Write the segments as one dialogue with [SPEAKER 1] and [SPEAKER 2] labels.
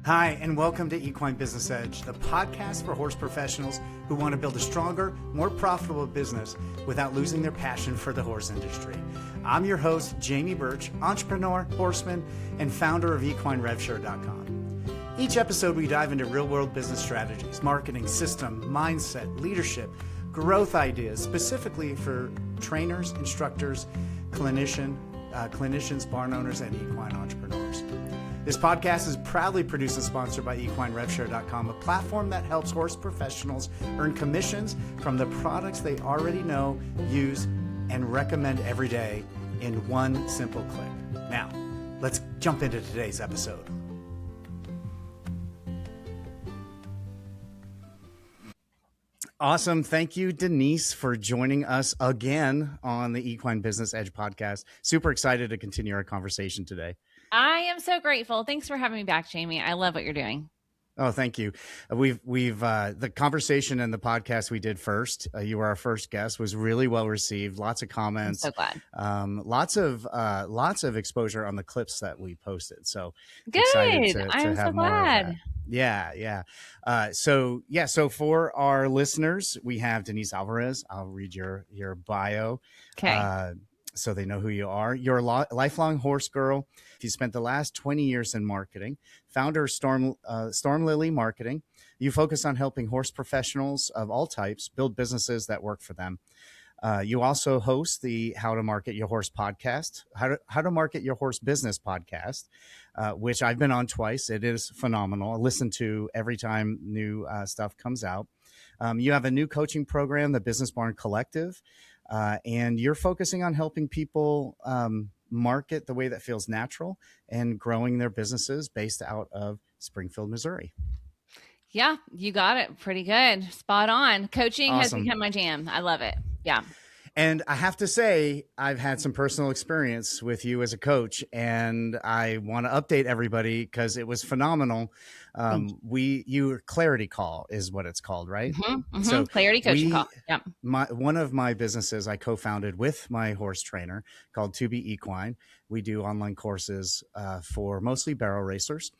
[SPEAKER 1] Hi, and welcome to Equine Business Edge, the podcast for horse professionals who want to build a stronger, more profitable business without losing their passion for the horse industry. I'm your host, Jamie Birch, entrepreneur, horseman, and founder of equinerevshare.com. Each episode, we dive into real-world business strategies, marketing, system, mindset, leadership, growth ideas, specifically for trainers, instructors, clinicians, barn owners, and equine entrepreneurs. This podcast is proudly produced and sponsored by equinerevshare.com, a platform that helps horse professionals earn commissions from the products they already know, use, and recommend every day in one simple click. Now, let's jump into today's episode. Awesome. Thank you, Denise, for joining us again on the Equine Business Edge podcast. Super excited to continue our conversation today.
[SPEAKER 2] I am so grateful. Thanks for having me back, Jamie. I love what you're doing.
[SPEAKER 1] Oh, thank you. We've the conversation and the podcast we did first. You were our first guest. Was really well received. Lots of comments.
[SPEAKER 2] I'm so glad.
[SPEAKER 1] Lots of exposure on the clips that we posted. So
[SPEAKER 2] good. I'm so glad.
[SPEAKER 1] Yeah. So for our listeners, we have Denise Alvarez. I'll read your bio.
[SPEAKER 2] Okay.
[SPEAKER 1] So they know who you are. You're a lifelong horse girl. You spent the last 20 years in marketing, founder of Stormlily Marketing. You focus on helping horse professionals of all types build businesses that work for them. You also host the How to Market Your Horse podcast, How to Market Your Horse Business podcast, which I've been on twice. It is phenomenal. I listen to every time new stuff comes out. You have a new coaching program, the Business Barn Collective. And you're focusing on helping people market the way that feels natural and growing their businesses based out of Springfield, Missouri.
[SPEAKER 2] Yeah, you got it. Pretty good. Spot on. Coaching
[SPEAKER 1] Awesome.
[SPEAKER 2] has become my jam. I love it. Yeah.
[SPEAKER 1] And I have to say, I've had some personal experience with you as a coach, and I want to update everybody because it was phenomenal. Your clarity call is what it's called, right?
[SPEAKER 2] Mm-hmm.
[SPEAKER 1] So
[SPEAKER 2] clarity coaching call. Yeah.
[SPEAKER 1] One of my businesses I co-founded with my horse trainer called To Be Equine. We do online courses for mostly barrel racers.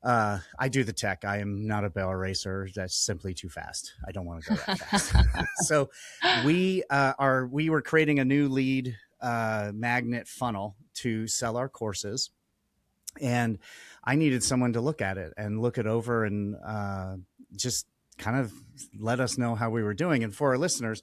[SPEAKER 1] I do the tech. I am not a barrel racer. That's simply too fast. I don't want to go that fast. So we were creating a new lead magnet funnel to sell our courses. And I needed someone to look at it and look it over and just kind of let us know how we were doing. And for our listeners,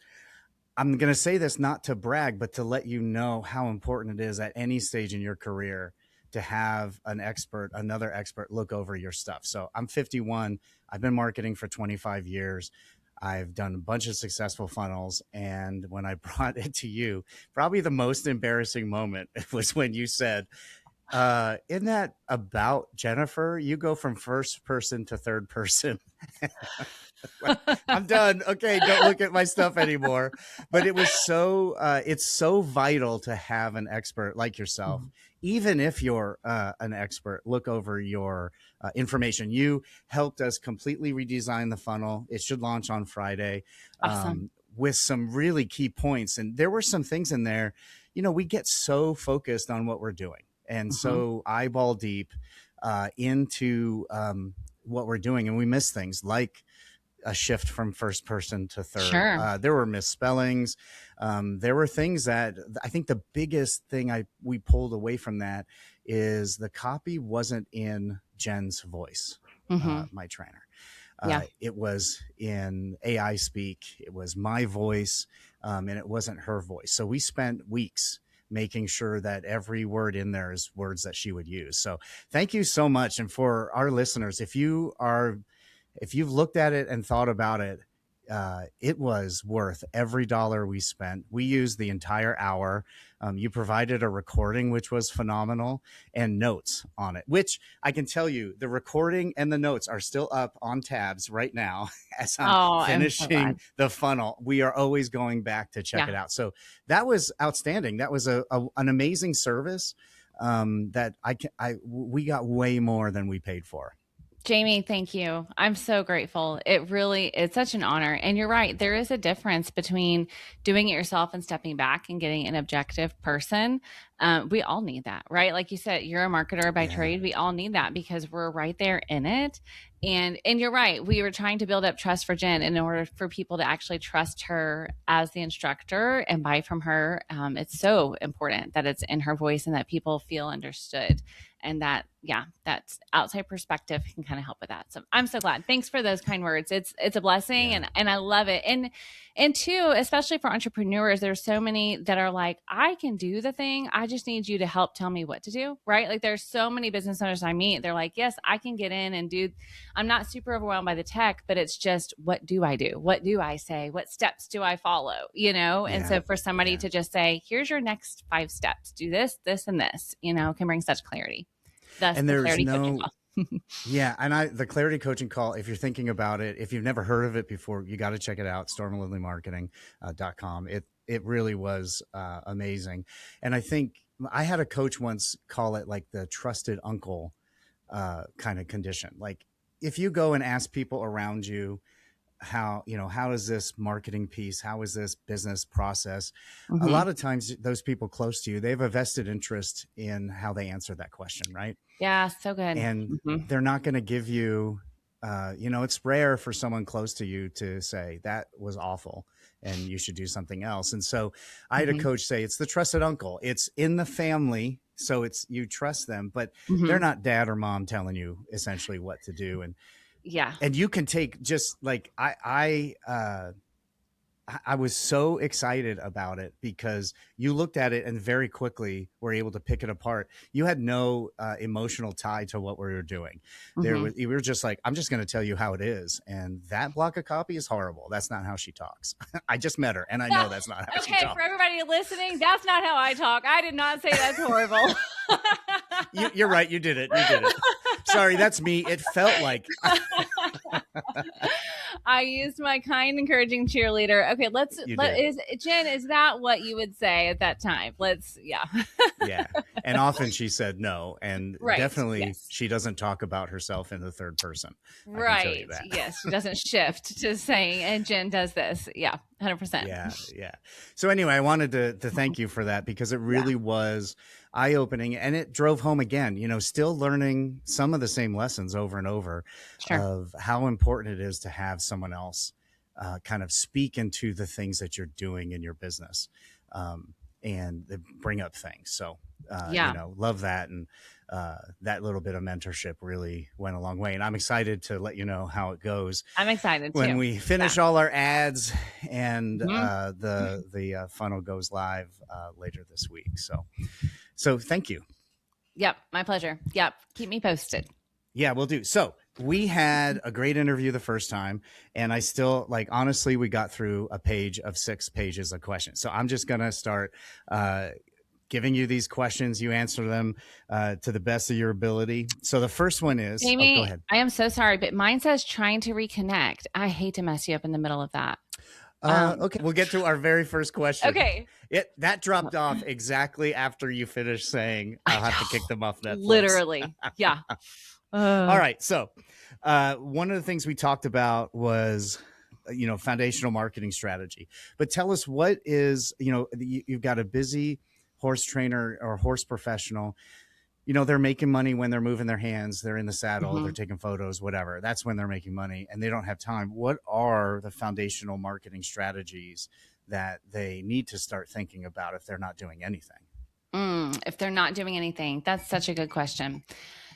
[SPEAKER 1] I'm going to say this not to brag, but to let you know how important it is at any stage in your career to have another expert look over your stuff. So I'm 51. I've been marketing for 25 years. I've done a bunch of successful funnels. And when I brought it to you, probably the most embarrassing moment was when you said, isn't that about Jennifer? You go from first person to third person. I'm done. Okay. Don't look at my stuff anymore. But it was it's so vital to have an expert like yourself, even if you're an expert, look over your information. You helped us completely redesign the funnel. It should launch on Friday.
[SPEAKER 2] Awesome.
[SPEAKER 1] With some really key points. And there were some things in there, we get so focused on what we're doing. And so eyeball deep into what we're doing. And we miss things like a shift from first person to third.
[SPEAKER 2] Sure.
[SPEAKER 1] There were misspellings. There were things that I think the biggest thing we pulled away from that is the copy wasn't in Jen's voice, my trainer. It was in AI speak. It was my voice, and it wasn't her voice. So we spent weeks making sure that every word in there is words that she would use. So thank you so much. And for our listeners, if you've looked at it and thought about it, it was worth every dollar we spent. We used the entire hour. You provided a recording, which was phenomenal, and notes on it, which I can tell you the recording and the notes are still up on tabs right now as I'm finishing the funnel. We are always going back to check it out. So that was outstanding. That was an amazing service that we got way more than we paid for.
[SPEAKER 2] Jamie, thank you. I'm so grateful. It's such an honor. And you're right. There is a difference between doing it yourself and stepping back and getting an objective person. We all need that, right? Like you said, you're a marketer by trade. We all need that because we're right there in it. And you're right. We were trying to build up trust for Jen in order for people to actually trust her as the instructor and buy from her. It's so important that it's in her voice and that people feel understood. And that outside perspective can kind of help with that. So I'm so glad. Thanks for those kind words. It's a blessing, and I love it. And two, especially for entrepreneurs, there's so many that are like, I can do the thing. I just need you to help tell me what to do. Right? Like there's so many business owners I meet. They're like, yes, I can get in and do. I'm not super overwhelmed by the tech, but it's just, what do I do? What do I say? What steps do I follow? And so for somebody to just say, here's your next 5 steps, do this, this, and this, can bring such clarity. That's
[SPEAKER 1] and
[SPEAKER 2] the
[SPEAKER 1] there's
[SPEAKER 2] clarity coaching call.
[SPEAKER 1] The clarity coaching call, if you're thinking about it, if you've never heard of it before, you got to check it out. Stormlilymarketing.com. It really was amazing. And I think I had a coach once call it like the trusted uncle kind of condition. Like if you go and ask people around you, how is this marketing piece? How is this business process? A lot of times those people close to you, they have a vested interest in how they answer that question. Right.
[SPEAKER 2] Yeah. So good.
[SPEAKER 1] And they're not going to give you, it's rare for someone close to you to say that was awful and you should do something else. And so I had a coach say, it's the trusted uncle. It's in the family. So you trust them, but they're not dad or mom telling you essentially what to do. And you can take just like, I was so excited about it because you looked at it and very quickly were able to pick it apart. You had no emotional tie to what we were doing. You were just like, I'm just going to tell you how it is. And that block of copy is horrible. That's not how she talks. I just met her and I know that's not how she talks.
[SPEAKER 2] Okay, for everybody listening, that's not how I talk. I did not say that's horrible.
[SPEAKER 1] You're right. You did it. Sorry, that's me. It felt like
[SPEAKER 2] I used my kind, encouraging cheerleader. Okay, Jen, is that what you would say at that time? Yeah.
[SPEAKER 1] And often she said no. And definitely she doesn't talk about herself in the third person.
[SPEAKER 2] Right. Yes. She doesn't shift to saying, and Jen does this. Yeah. 100%.
[SPEAKER 1] Yeah. So anyway, I wanted to thank you for that because it really was eye-opening and it drove home again, still learning some of the same lessons over and over of how important it is to have someone else kind of speak into the things that you're doing in your business and bring up things. So, love that. And that little bit of mentorship really went a long way. And I'm excited to let you know how it goes.
[SPEAKER 2] I'm excited
[SPEAKER 1] when
[SPEAKER 2] too.
[SPEAKER 1] we finish all our ads and the funnel goes live later this week. So thank you.
[SPEAKER 2] Yep. My pleasure. Yep. Keep me posted.
[SPEAKER 1] Yeah, we'll do. So we had a great interview the first time and I still honestly, we got through a page of 6 pages of questions. So I'm just going to start giving you these questions. You answer them to the best of your ability. So the first one is,
[SPEAKER 2] Amy,
[SPEAKER 1] go ahead.
[SPEAKER 2] I am so sorry, but mine says trying to reconnect. I hate to mess you up in the middle of that.
[SPEAKER 1] Okay, we'll get to our very first question.
[SPEAKER 2] Okay.
[SPEAKER 1] That dropped off exactly after you finished saying, I'll have to kick them off Netflix.
[SPEAKER 2] Literally. Yeah.
[SPEAKER 1] All right. So one of the things we talked about was, foundational marketing strategy. But tell us what is, you've got a busy horse trainer or horse professional. They're making money when they're moving their hands, they're in the saddle, they're taking photos, whatever. That's when they're making money and they don't have time. What are the foundational marketing strategies that they need to start thinking about if they're not doing anything?
[SPEAKER 2] If they're not doing anything, that's such a good question.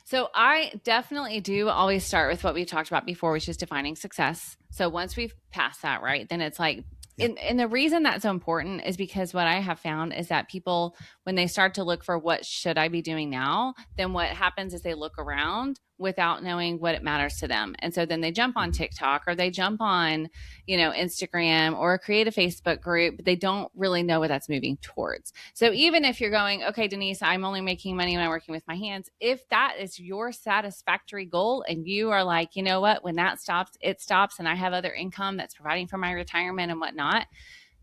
[SPEAKER 2] So I definitely do always start with what we talked about before, which is defining success. So once we've passed that, right, then it's like, and the reason that's so important is because what I have found is that people, when they start to look for what should I be doing now, then what happens is they look around without knowing what it matters to them. And so then they jump on TikTok or they jump on, Instagram or create a Facebook group, but they don't really know what that's moving towards. So even if you're going, okay, Denise, I'm only making money when I'm working with my hands. If that is your satisfactory goal and you are like, you know what, when that stops, it stops and I have other income that's providing for my retirement and whatnot,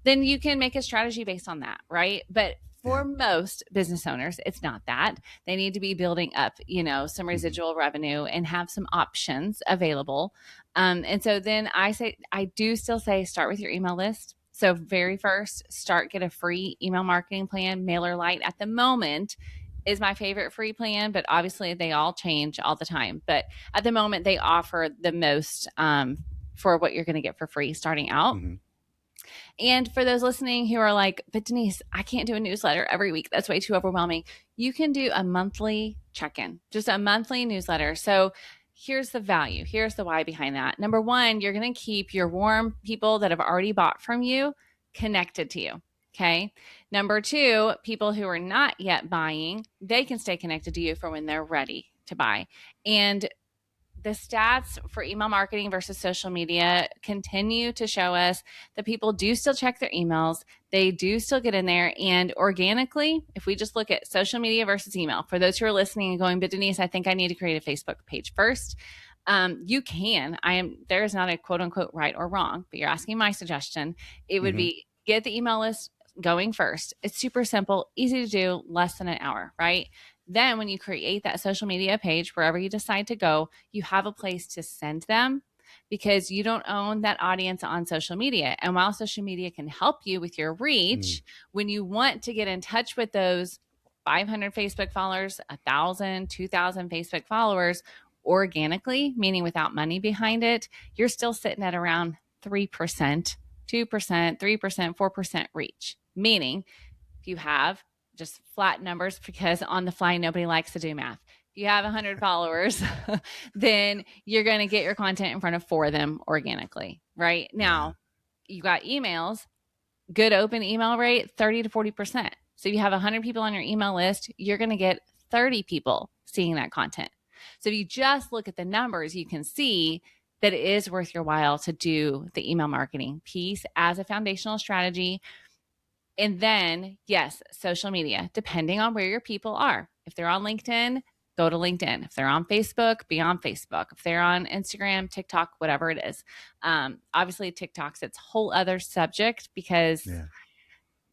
[SPEAKER 2] then you can make a strategy based on that. Right. But for most business owners, it's not that. They need to be building up, some residual revenue and have some options available. And so then I do still say start with your email list. So very first, get a free email marketing plan. MailerLite at the moment is my favorite free plan, but obviously they all change all the time. But at the moment, they offer the most for what you're going to get for free starting out. And for those listening who are like, but Denise, I can't do a newsletter every week. That's way too overwhelming. You can do a monthly check-in, just a monthly newsletter. So here's the value. Here's the why behind that. Number one, you're going to keep your warm people that have already bought from you connected to you. Okay. Number two, people who are not yet buying, they can stay connected to you for when they're ready to buy. And the stats for email marketing versus social media continue to show us that people do still check their emails. They do still get in there. And organically, if we just look at social media versus email, for those who are listening and going, but Denise, I think I need to create a Facebook page first. You can. There is not a quote unquote right or wrong, but you're asking my suggestion. It would be get the email list going first. It's super simple, easy to do, less than an hour, right? Then when you create that social media page, wherever you decide to go, you have a place to send them because you don't own that audience on social media. And while social media can help you with your reach, when you want to get in touch with those 500 Facebook followers, 1,000, 2,000 Facebook followers organically, meaning without money behind it, you're still sitting at around 3%, 2%, 3%, 4% reach. Meaning if you have just flat numbers, because on the fly, nobody likes to do math. If you have 100 followers, then you're going to get your content in front of 4 of them organically, right? Now, you got emails, good open email rate, 30 to 40%. So if you have 100 people on your email list, you're going to get 30 people seeing that content. So if you just look at the numbers, you can see that it is worth your while to do the email marketing piece as a foundational strategy. And then, yes, social media, depending on where your people are. If they're on LinkedIn, go to LinkedIn. If they're on Facebook, be on Facebook. If they're on Instagram, TikTok, whatever it is. Obviously, TikTok's its whole other subject because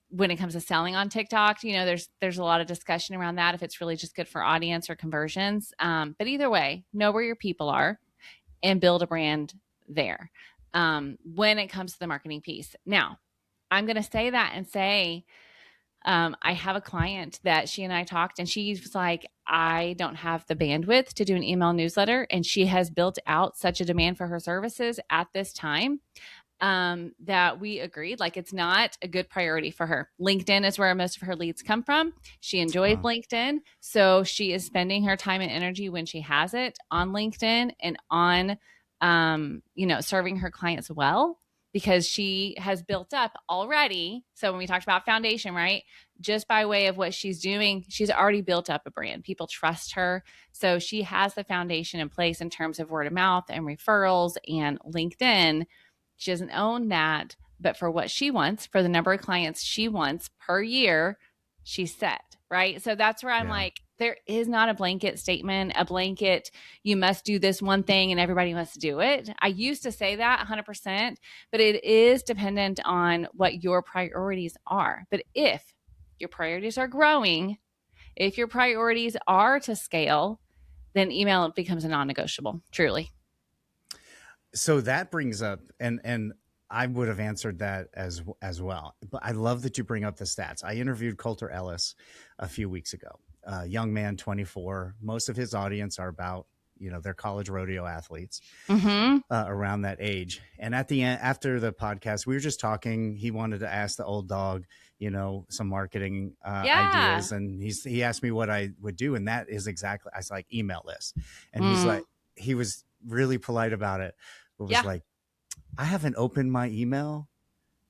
[SPEAKER 2] when it comes to selling on TikTok, there's a lot of discussion around that, if it's really just good for audience or conversions. But either way, know where your people are and build a brand there when it comes to the marketing piece. Now, I'm going to say that and say, I have a client that she and I talked, and she was like, I don't have the bandwidth to do an email newsletter. And she has built out such a demand for her services at this time that we agreed, like, it's not a good priority for her. LinkedIn is where most of her leads come from. She enjoys LinkedIn. So she is spending her time and energy when she has it on LinkedIn and on, serving her clients well, because she has built up already. So when we talked about foundation, right, just by way of what she's doing, she's already built up a brand. People trust her. So she has the foundation in place in terms of word of mouth and referrals and LinkedIn. She doesn't own that, but for what she wants, for the number of clients she wants per year, she's set, right? So that's where I'm like, there is not a blanket statement, you must do this one thing and everybody must do it. I used to say that 100%, but it is dependent on what your priorities are. But if your priorities are growing, if your priorities are to scale, then email becomes a non-negotiable, truly.
[SPEAKER 1] So that brings up, and I would have answered that as well. But I love that you bring up the stats. I interviewed Coulter Ellis a few weeks ago. Young man, 24. Most of his audience are about, they're college rodeo athletes around that age. And at the end, after the podcast, we were just talking. He wanted to ask the old dog, some marketing ideas. And he asked me what I would do. And that is exactly, I was like, email list. And he's like, he was really polite about it. It was like, I haven't opened my email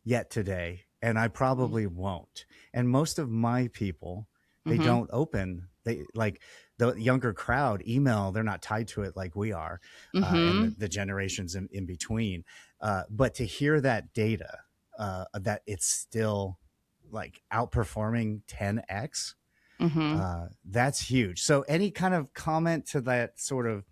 [SPEAKER 1] yet today, and I probably won't. And most of my people, they don't open. They like the younger crowd email. They're not tied to it like we are, and the generations in between. But to hear that data, that it's still like outperforming 10x, that's huge. So any kind of comment to that sort of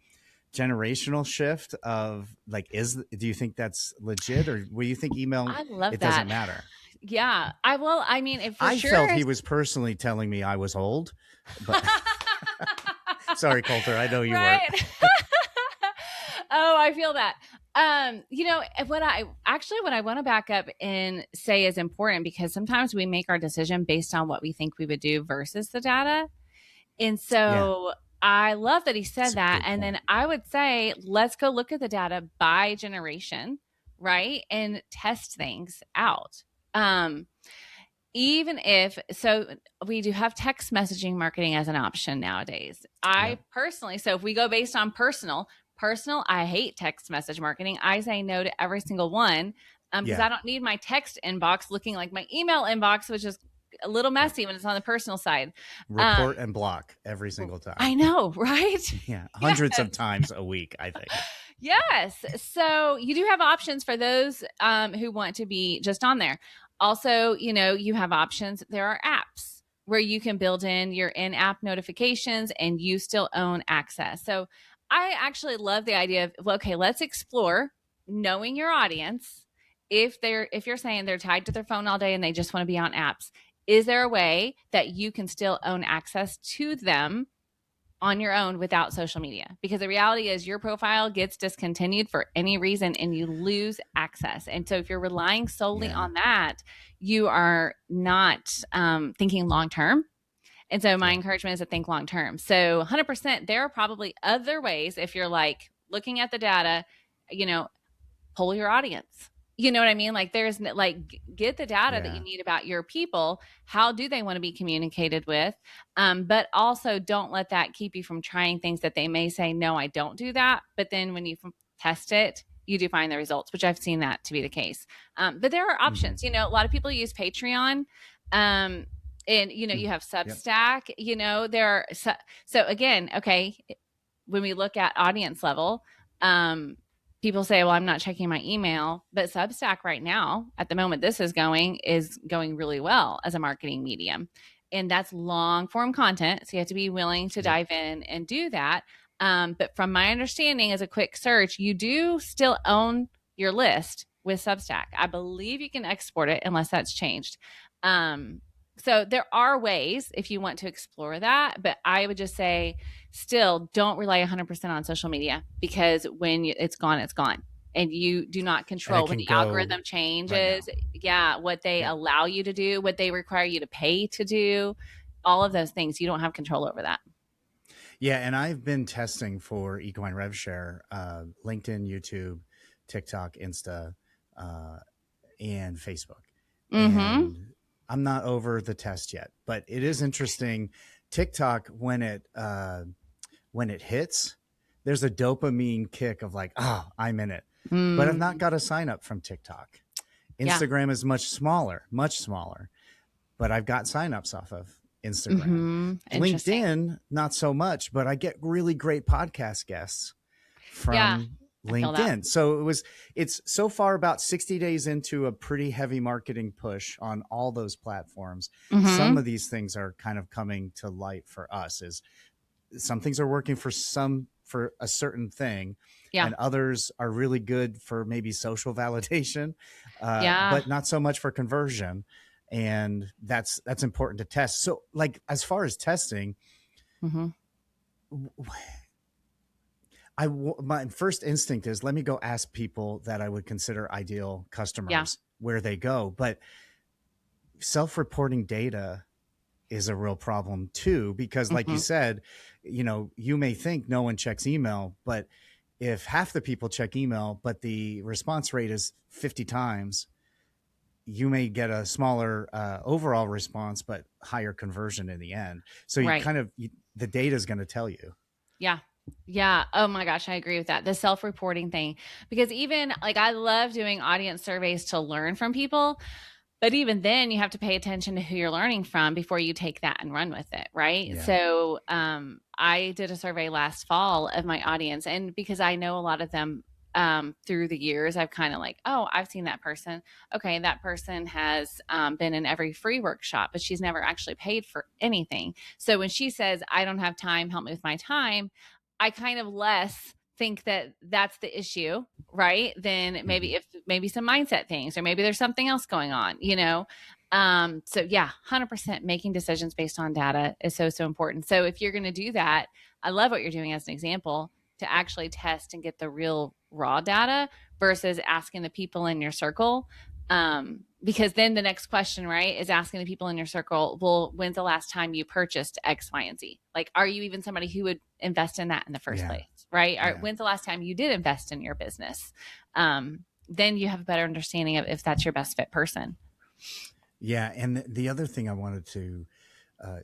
[SPEAKER 1] generational shift of like, do you think that's legit, or will you think email,
[SPEAKER 2] I love
[SPEAKER 1] it
[SPEAKER 2] that.
[SPEAKER 1] doesn't matter?
[SPEAKER 2] Yeah. I mean, if for
[SPEAKER 1] I
[SPEAKER 2] sure.
[SPEAKER 1] felt he was personally telling me I was old, but sorry, Coulter, I know you weren't.
[SPEAKER 2] Right. Oh, I feel that. You know, what I want to back up and say is important, because sometimes we make our decision based on what we think we would do versus the data. And
[SPEAKER 1] Yeah,
[SPEAKER 2] so I love that he
[SPEAKER 1] that's
[SPEAKER 2] said
[SPEAKER 1] a
[SPEAKER 2] that.
[SPEAKER 1] good
[SPEAKER 2] And
[SPEAKER 1] point.
[SPEAKER 2] then I would say, let's go look at the data by generation, right? And test things out. Um, Even if, so we do have text messaging marketing as an option nowadays. I
[SPEAKER 1] Yeah,
[SPEAKER 2] personally, so if we go based on personal, I hate text message marketing. I say no to every single one, because
[SPEAKER 1] yeah,
[SPEAKER 2] I don't need my text inbox looking like my email inbox, which is a little
[SPEAKER 1] yeah.
[SPEAKER 2] messy when it's on the personal side.
[SPEAKER 1] Report and block every single
[SPEAKER 2] I
[SPEAKER 1] time.
[SPEAKER 2] know, right?
[SPEAKER 1] Yeah,
[SPEAKER 2] Yes.
[SPEAKER 1] hundreds of times a week, I think.
[SPEAKER 2] Yes. So you do have options for those who want to be just on there. Also, you know, you have options. There are apps where you can build in your in-app notifications and you still own access. So I actually love the idea of, well, okay, let's explore knowing your audience. If you're saying they're tied to their phone all day and they just want to be on apps, is there a way that you can still own access to them on your own without social media? Because the reality is your profile gets discontinued for any reason and you lose access. And so if you're relying solely
[SPEAKER 1] Yeah,
[SPEAKER 2] on that, you are not thinking long term. And so my
[SPEAKER 1] yeah,
[SPEAKER 2] encouragement is to think long term. So 100%, there are probably other ways, if you're like looking at the data, you know, poll your audience. You know what I mean? Like get the data that you
[SPEAKER 1] yeah.
[SPEAKER 2] need about your people. How do they want to be communicated with? But also don't let that keep you from trying things that they may say, no, I don't do that. But then when you test it, you do find the results, which I've seen that to be the case. But there are
[SPEAKER 1] Mm-hmm.
[SPEAKER 2] options. You know, a lot of people use Patreon. And you know, you have
[SPEAKER 1] Yep.
[SPEAKER 2] Substack, you know, there are so again, okay, when we look at audience level, people say, well, I'm not checking my email, but Substack right now, at the moment this is going really well as a marketing medium. And that's long form content. So you have to be willing to
[SPEAKER 1] Yep.
[SPEAKER 2] dive in and do that. But from my understanding, as a quick search, you do still own your list with Substack. I believe you can export it unless that's changed. So there are ways if you want to explore that, but I would just say still don't rely 100% on social media, because when it's gone, it's gone. And you do not
[SPEAKER 1] And it
[SPEAKER 2] control what
[SPEAKER 1] can
[SPEAKER 2] the
[SPEAKER 1] go
[SPEAKER 2] algorithm
[SPEAKER 1] right
[SPEAKER 2] changes.
[SPEAKER 1] now.
[SPEAKER 2] Yeah, what they
[SPEAKER 1] Yep.
[SPEAKER 2] allow you to do, what they require you to pay to do, all of those things. You don't have control over that.
[SPEAKER 1] Yeah, and I've been testing for Equine RevShare, LinkedIn, YouTube, TikTok, Insta, uh, and Facebook.
[SPEAKER 2] Mm-hmm.
[SPEAKER 1] And I'm not over the test yet, but it is interesting. TikTok, when it hits, there's a dopamine kick of like, oh, I'm in it. But I've not
[SPEAKER 2] Mm,
[SPEAKER 1] got a sign up from TikTok.
[SPEAKER 2] yeah.
[SPEAKER 1] Instagram is much smaller, but I've got signups off of Instagram.
[SPEAKER 2] Mm-hmm. Interesting.
[SPEAKER 1] LinkedIn, not so much, but I get really great podcast guests
[SPEAKER 2] Yeah,
[SPEAKER 1] from
[SPEAKER 2] I feel that.
[SPEAKER 1] LinkedIn. So it's so far about 60 days into a pretty heavy marketing push on all those platforms. Some
[SPEAKER 2] Mm-hmm.
[SPEAKER 1] of these things are kind of coming to light for us, is some things are working for a certain thing,
[SPEAKER 2] Yeah.
[SPEAKER 1] and others are really good for maybe social validation,
[SPEAKER 2] Yeah.
[SPEAKER 1] but not so much for conversion. And that's important to test. So like, as far as testing,
[SPEAKER 2] Mm-hmm.
[SPEAKER 1] my first instinct is, let me go ask people that I would consider ideal
[SPEAKER 2] Yeah.
[SPEAKER 1] customers where they go. But self-reporting data is a real problem too, because like you
[SPEAKER 2] Mm-hmm.
[SPEAKER 1] said, you may think no one checks email, but if half the people check email, but the response rate is 50 times, you may get a smaller overall response, but higher conversion in the end. So
[SPEAKER 2] Right.
[SPEAKER 1] the data is going to tell you.
[SPEAKER 2] Yeah. Yeah. Oh my gosh, I agree with that. The self-reporting thing. Because even like I love doing audience surveys to learn from people, but even then you have to pay attention to who you're learning from before you take that and run with it, right?
[SPEAKER 1] Yeah.
[SPEAKER 2] So, I did a survey last fall of my audience, and because I know a lot of them through the years, I've kind of like, oh, I've seen that person. Okay, that person has been in every free workshop, but she's never actually paid for anything. So when she says, I don't have time, help me with my time, I kind of less think that that's the issue, right? Then maybe maybe some mindset things, or maybe there's something else going on, So yeah, 100% making decisions based on data is so, so important. So if you're going to do that, I love what you're doing as an example, to actually test and get the real raw data versus asking the people in your circle. Because then the next question, right, is asking the people in your circle, well, when's the last time you purchased X, Y, and Z? Like, are you even somebody who would invest in that in the first place, right?
[SPEAKER 1] Yeah.
[SPEAKER 2] When's the last time you did invest in your business? Then you have a better understanding of if that's your best fit person.
[SPEAKER 1] Yeah. And the other thing I wanted to,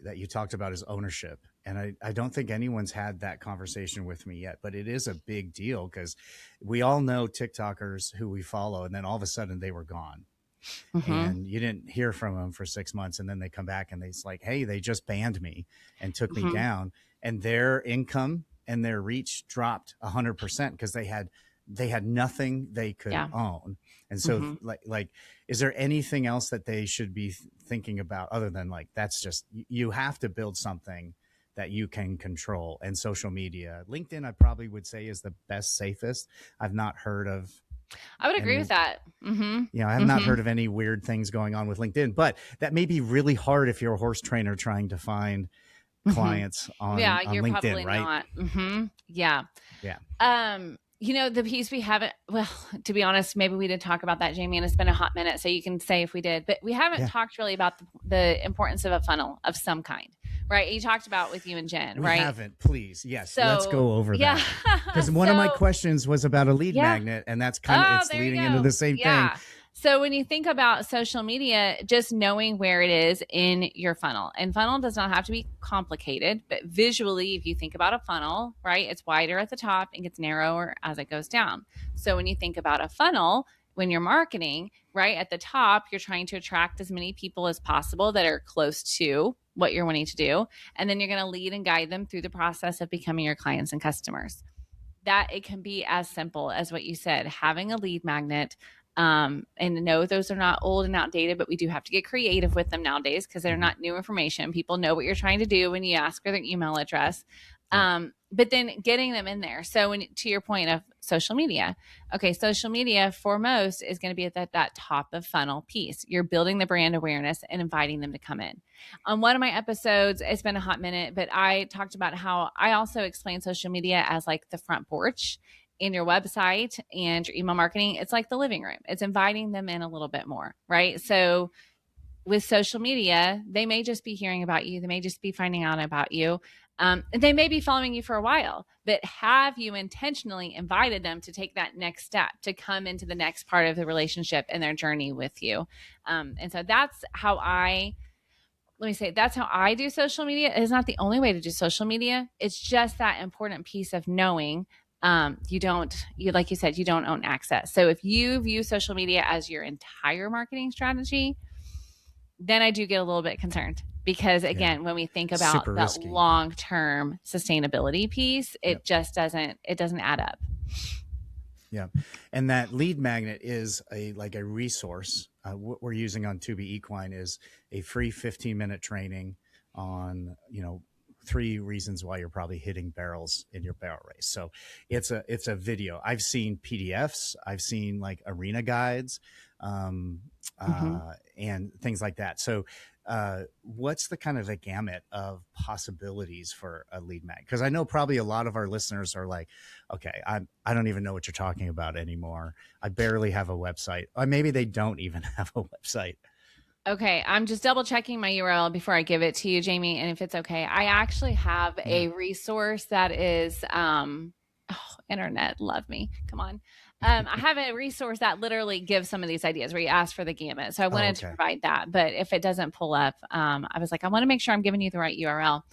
[SPEAKER 1] that you talked about is ownership. And I don't think anyone's had that conversation with me yet, but it is a big deal because we all know TikTokers who we follow, and then all of a sudden they were gone. And you didn't hear from them for 6 months. And then they come back and it's like, hey, they just banned me and took me down, and their income and their reach dropped 100% because they had nothing they could own. And so like, is there anything else that they should be thinking about other than like, that's just, you have to build something that you can control? And social media, LinkedIn, I probably would say is the best, safest. I've not heard of,
[SPEAKER 2] I would agree with that.
[SPEAKER 1] I have not heard of any weird things going on with LinkedIn, but that may be really hard if you're a horse trainer trying to find clients on
[SPEAKER 2] you're
[SPEAKER 1] LinkedIn,
[SPEAKER 2] probably
[SPEAKER 1] right?
[SPEAKER 2] Not. Yeah. The piece we haven't, well, to be honest, maybe we did talk about that, Jamie, and it's been a hot minute, so you can say if we did, but we haven't talked really about the importance of a funnel of some kind, right? You talked about with you and Jen, right?
[SPEAKER 1] We haven't, please. Yes. So, let's go over that. Because one of my questions was about a lead magnet, and that's kind of, it's leading into the same thing.
[SPEAKER 2] So when you think about social media, just knowing where it is in your funnel, and funnel does not have to be complicated, but visually, if you think about a funnel, right, it's wider at the top and gets narrower as it goes down. So when you think about a funnel, when you're marketing, right, at the top, you're trying to attract as many people as possible that are close to what you're wanting to do. And then you're going to lead and guide them through the process of becoming your clients and customers. That it can be as simple as what you said, having a lead magnet. And no, those are not old and outdated, but we do have to get creative with them nowadays because they're not new information. People know what you're trying to do when you ask for their email address. But then getting them in there. So to your point of social media, okay, social media for most is going to be at that top of funnel piece. You're building the brand awareness and inviting them to come in. On one of my episodes, it's been a hot minute, but I talked about how I also explain social media as like the front porch in your website and your email marketing. It's like the living room. It's inviting them in a little bit more, right? So with social media, they may just be hearing about you. They may just be finding out about you. They may be following you for a while, but have you intentionally invited them to take that next step, to come into the next part of the relationship and their journey with you? And so that's how that's how I do social media. It's not the only way to do social media. It's just that important piece of knowing like you said, you don't own access. So if you view social media as your entire marketing strategy, then I do get a little bit concerned because again, when we think about that long-term sustainability piece, it just doesn't add up.
[SPEAKER 1] Yeah. And that lead magnet is a resource. What we're using on To Be Equine is a free 15-minute training on, 3 reasons why you're probably hitting barrels in your barrel race. So it's a video. I've seen PDFs. I've seen like arena guides, and things like that. So, what's the kind of the gamut of possibilities for a lead mag? Because I know probably a lot of our listeners are like, okay, I don't even know what you're talking about anymore. I barely have a website. Or maybe they don't even have a website.
[SPEAKER 2] Okay, I'm just double checking my URL before I give it to you, Jamie. And if it's okay, I actually have a resource that is, internet, love me. Come on. I have a resource that literally gives some of these ideas where you ask for the gamut. So I wanted to provide that, but if it doesn't pull up, I was like, I want to make sure I'm giving you the right URL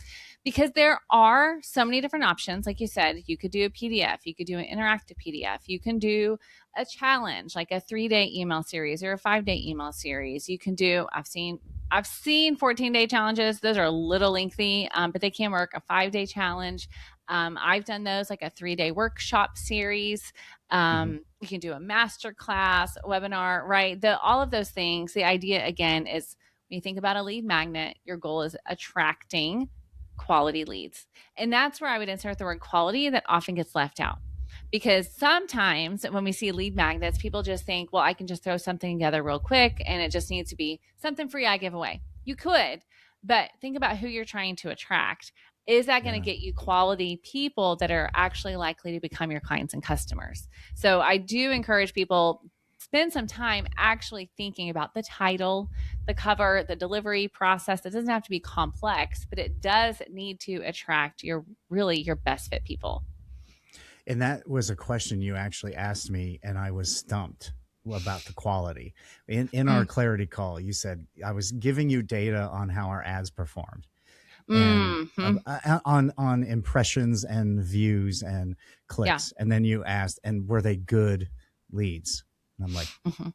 [SPEAKER 2] because there are so many different options. Like you said, you could do a PDF, you could do an interactive PDF, you can do a challenge, like a 3-day email series or a 5-day email series. You can do, I've seen 14-day challenges. Those are a little lengthy, but they can work. A 5-day challenge. I've done those, like a 3-day workshop series. You can do a master class, a webinar, right? All of those things. The idea again is when you think about a lead magnet, your goal is attracting quality leads. And that's where I would insert the word quality that often gets left out. Because sometimes when we see lead magnets, people just think, well, I can just throw something together real quick and it just needs to be something free I give away. You could, but think about who you're trying to attract. Is that going to get you quality people that are actually likely to become your clients and customers? So I do encourage people, spend some time actually thinking about the title, the cover, the delivery process. It doesn't have to be complex, but it does need to attract your best fit people.
[SPEAKER 1] And that was a question you actually asked me, and I was stumped about the quality. In our clarity call, you said I was giving you data on how our ads performed. And on impressions and views and clicks. And then you asked, and were they good leads? And I'm like, I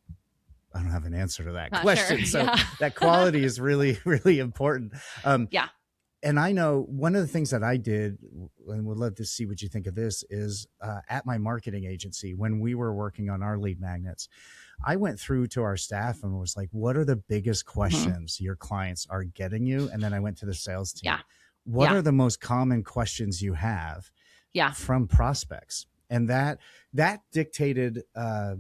[SPEAKER 1] don't have an answer to that question. Sure. So that quality is really, really important. And I know one of the things that I did, and we'll love to see what you think of this, is at my marketing agency, when we were working on our lead magnets, I went through to our staff and was like, what are the biggest questions your clients are getting you? And then I went to the sales team. What are the most common questions you have from prospects? And that dictated not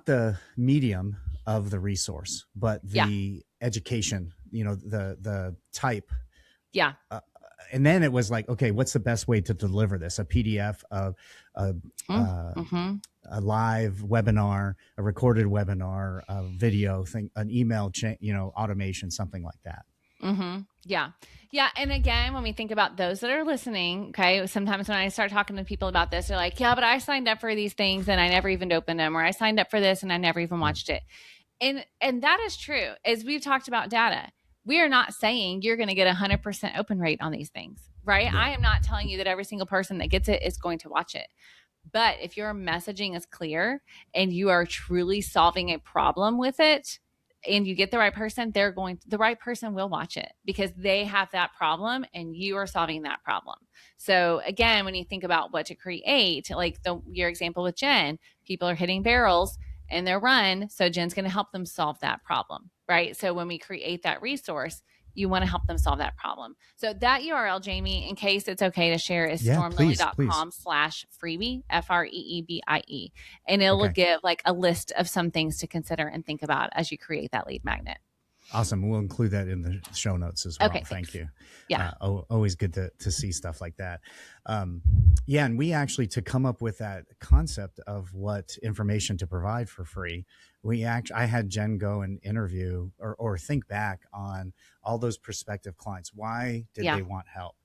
[SPEAKER 1] the medium of the resource, but the education, the type. And then it was like, okay, what's the best way to deliver this? A PDF, a live webinar, a recorded webinar, a video thing, an email chain, automation, something like that.
[SPEAKER 2] Yeah. And again, when we think about those that are listening, okay, sometimes when I start talking to people about this, they're like, yeah, but I signed up for these things and I never even opened them, or I signed up for this and I never even watched it. And that is true. As we've talked about data, we are not saying you're going to get 100% open rate on these things, right? I am not telling you that every single person that gets it is going to watch it. But if your messaging is clear and you are truly solving a problem with it, and you get the right person, the right person will watch it because they have that problem and you are solving that problem. So again, when you think about what to create, like your example with Jen, people are hitting barrels in their run. So Jen's going to help them solve that problem, right? So when we create that resource, you want to help them solve that problem. So that URL, Jamie, in case it's okay to share, is stormlily.com/freebie, FREEBIE. And it will give like a list of some things to consider and think about as you create that lead magnet.
[SPEAKER 1] Awesome. We'll include that in the show notes as well.
[SPEAKER 2] Okay,
[SPEAKER 1] thank you.
[SPEAKER 2] Yeah.
[SPEAKER 1] Always good to see stuff like that. And we actually, to come up with that concept of what information to provide for free, I had Jen go and interview or think back on all those prospective clients. Why did they want help?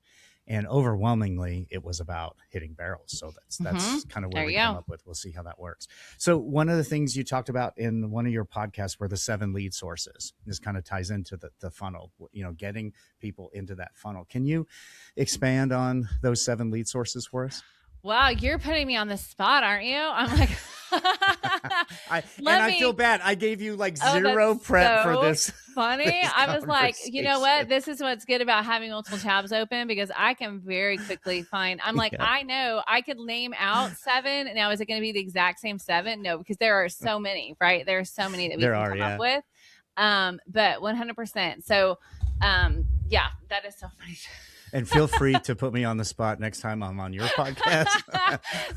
[SPEAKER 1] And overwhelmingly, it was about hitting barrels. So that's kind of where we come up with. We'll see how that works. So one of the things you talked about in one of your podcasts were the 7 lead sources. This kind of ties into the funnel, getting people into that funnel. Can you expand on those 7 lead sources for us?
[SPEAKER 2] Wow, you're putting me on the spot, aren't you? I'm like,
[SPEAKER 1] I feel bad. I gave you like zero prep for this.
[SPEAKER 2] Funny. This I was like, you know what? This is what's good about having multiple tabs open because I can very quickly find. I'm like, I know I could name out 7. Now, is it going to be the exact same 7? No, because there are so many, right? There are so many that we can come up with. But 100%. So, that is so funny.
[SPEAKER 1] And feel free to put me on the spot next time I'm on your podcast.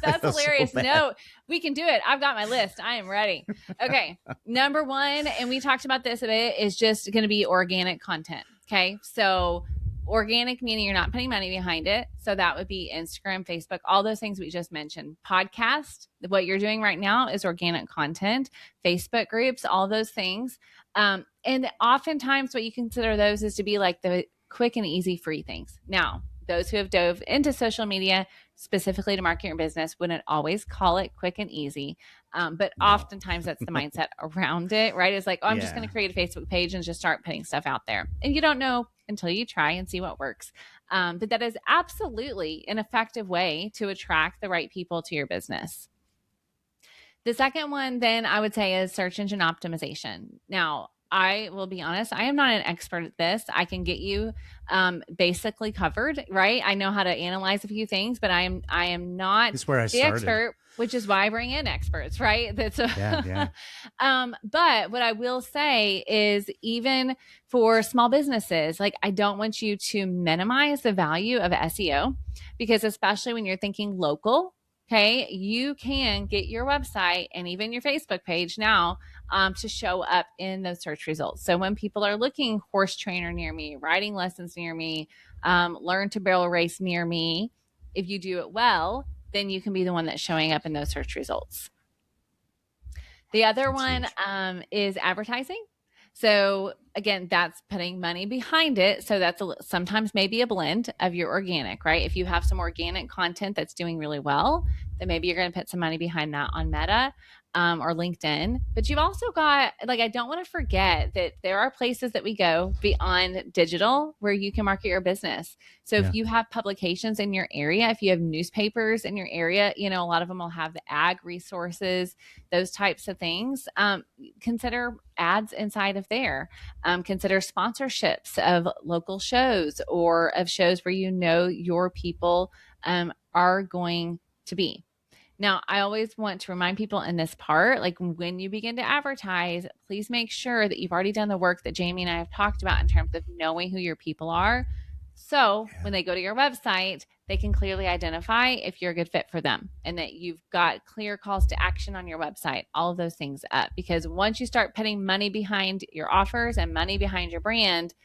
[SPEAKER 2] That's hilarious. So no, we can do it. I've got my list. I am ready. Okay. Number 1, and we talked about this a bit, is just going to be organic content. Okay. So organic meaning you're not putting money behind it. So that would be Instagram, Facebook, all those things we just mentioned. Podcast, what you're doing right now is organic content, Facebook groups, all those things. And oftentimes what you consider those is to be like the quick and easy free things. Now, those who have dove into social media specifically to market your business wouldn't always call it quick and easy. But oftentimes that's the mindset around it, right? It's like, I'm just going to create a Facebook page and just start putting stuff out there. And you don't know until you try and see what works. But that is absolutely an effective way to attract the right people to your business. The second one then I would say is search engine optimization. Now, I will be honest, I am not an expert at this. I can get you basically covered, right? I know how to analyze a few things, but I am not
[SPEAKER 1] It's where I
[SPEAKER 2] the
[SPEAKER 1] started.
[SPEAKER 2] expert, which is why I bring in experts, right? That's
[SPEAKER 1] Yeah.
[SPEAKER 2] But what I will say is, even for small businesses, like, I don't want you to minimize the value of SEO, because especially when you're thinking local, okay, you can get your website and even your Facebook page now to show up in those search results. So when people are looking horse trainer near me, riding lessons near me, learn to barrel race near me, if you do it well, then you can be the one that's showing up in those search results. The other one is advertising. So again, that's putting money behind it. So that's sometimes maybe a blend of your organic, right? If you have some organic content that's doing really well, then maybe you're going to put some money behind that on Meta or LinkedIn. But you've also got, like, I don't want to forget that there are places that we go beyond digital where you can market your business. So if you have publications in your area, if you have newspapers in your area, a lot of them will have the ag resources, those types of things. Consider ads inside of there. Consider sponsorships of local shows or of shows where your people are going to be. Now, I always want to remind people in this part, like, when you begin to advertise, please make sure that you've already done the work that Jamie and I have talked about in terms of knowing who your people are. So when they go to your website, they can clearly identify if you're a good fit for them, and that you've got clear calls to action on your website, all of those things up. Because once you start putting money behind your offers and money behind your brand,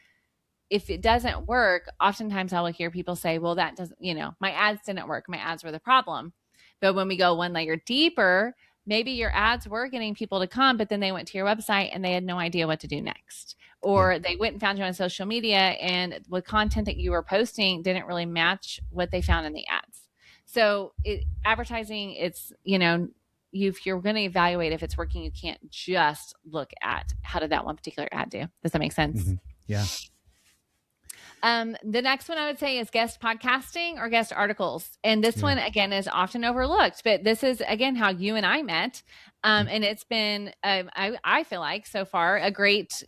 [SPEAKER 2] if it doesn't work, oftentimes I will hear people say, well, that doesn't, my ads didn't work. My ads were the problem. But when we go one layer deeper, maybe your ads were getting people to come, but then they went to your website and they had no idea what to do next. Or they went and found you on social media, and the content that you were posting didn't really match what they found in the ads. So advertising, it's, if you're going to evaluate if it's working, you can't just look at how did that one particular ad do. Does that make sense?
[SPEAKER 1] Mm-hmm. Yeah.
[SPEAKER 2] The next one I would say is guest podcasting or guest articles. And this one, again, is often overlooked, but this is, again, how you and I met. And it's been, I feel like so far, a great,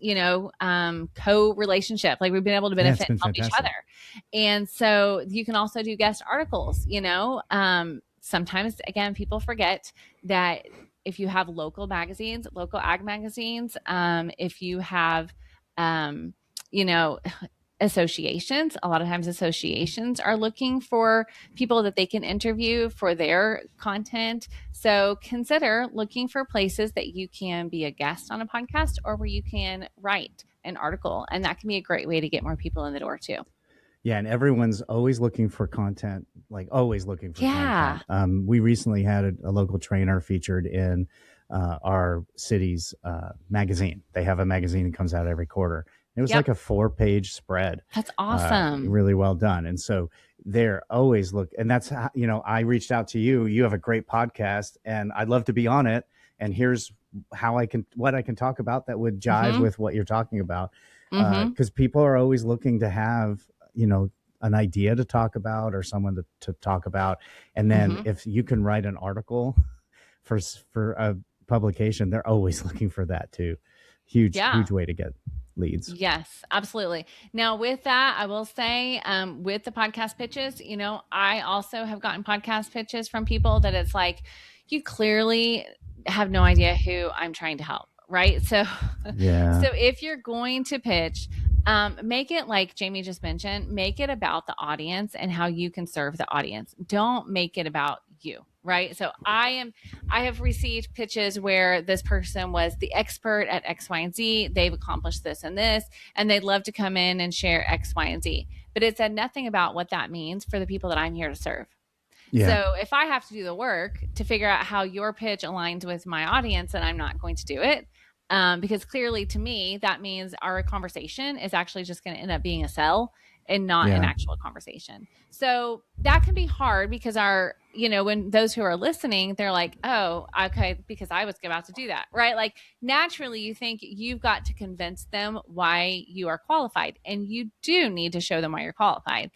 [SPEAKER 2] co-relationship. Like, we've been able to benefit and help each other. And so you can also do guest articles, sometimes, again, people forget that if you have local magazines, local ag magazines, if you have, associations, a lot of times associations are looking for people that they can interview for their content. So consider looking for places that you can be a guest on a podcast, or where you can write an article. And that can be a great way to get more people in the door too.
[SPEAKER 1] Yeah. And everyone's always looking for content, like always looking for content. We recently had a local trainer featured in our city's magazine. They have a magazine that comes out every quarter. It was like a 4-page spread.
[SPEAKER 2] That's awesome.
[SPEAKER 1] Really well done. And so they're always and that's how, I reached out to you. You have a great podcast and I'd love to be on it. And here's what I can talk about that would jive with what you're talking about. Because people are always looking to have, an idea to talk about or someone to talk about. And then if you can write an article for a publication, they're always looking for that too. Huge way to get leads.
[SPEAKER 2] Yes, absolutely. Now, with that, I will say, with the podcast pitches, I also have gotten podcast pitches from people that it's like, you clearly have no idea who I'm trying to help, right? So, so if you're going to pitch, make it, like Jamie just mentioned, make it about the audience and how you can serve the audience. Don't make it about you. Right. So I have received pitches where this person was the expert at X, Y, and Z. They've accomplished this and this, and they'd love to come in and share X, Y, and Z. But it said nothing about what that means for the people that I'm here to serve. Yeah. So if I have to do the work to figure out how your pitch aligns with my audience, then I'm not going to do it. Because clearly, to me, that means our conversation is actually just going to end up being a sell and not an actual conversation. So that can be hard because when those who are listening, they're like, oh, okay, because I was about to do that, right? Like, naturally you think you've got to convince them why you are qualified, and you do need to show them why you're qualified,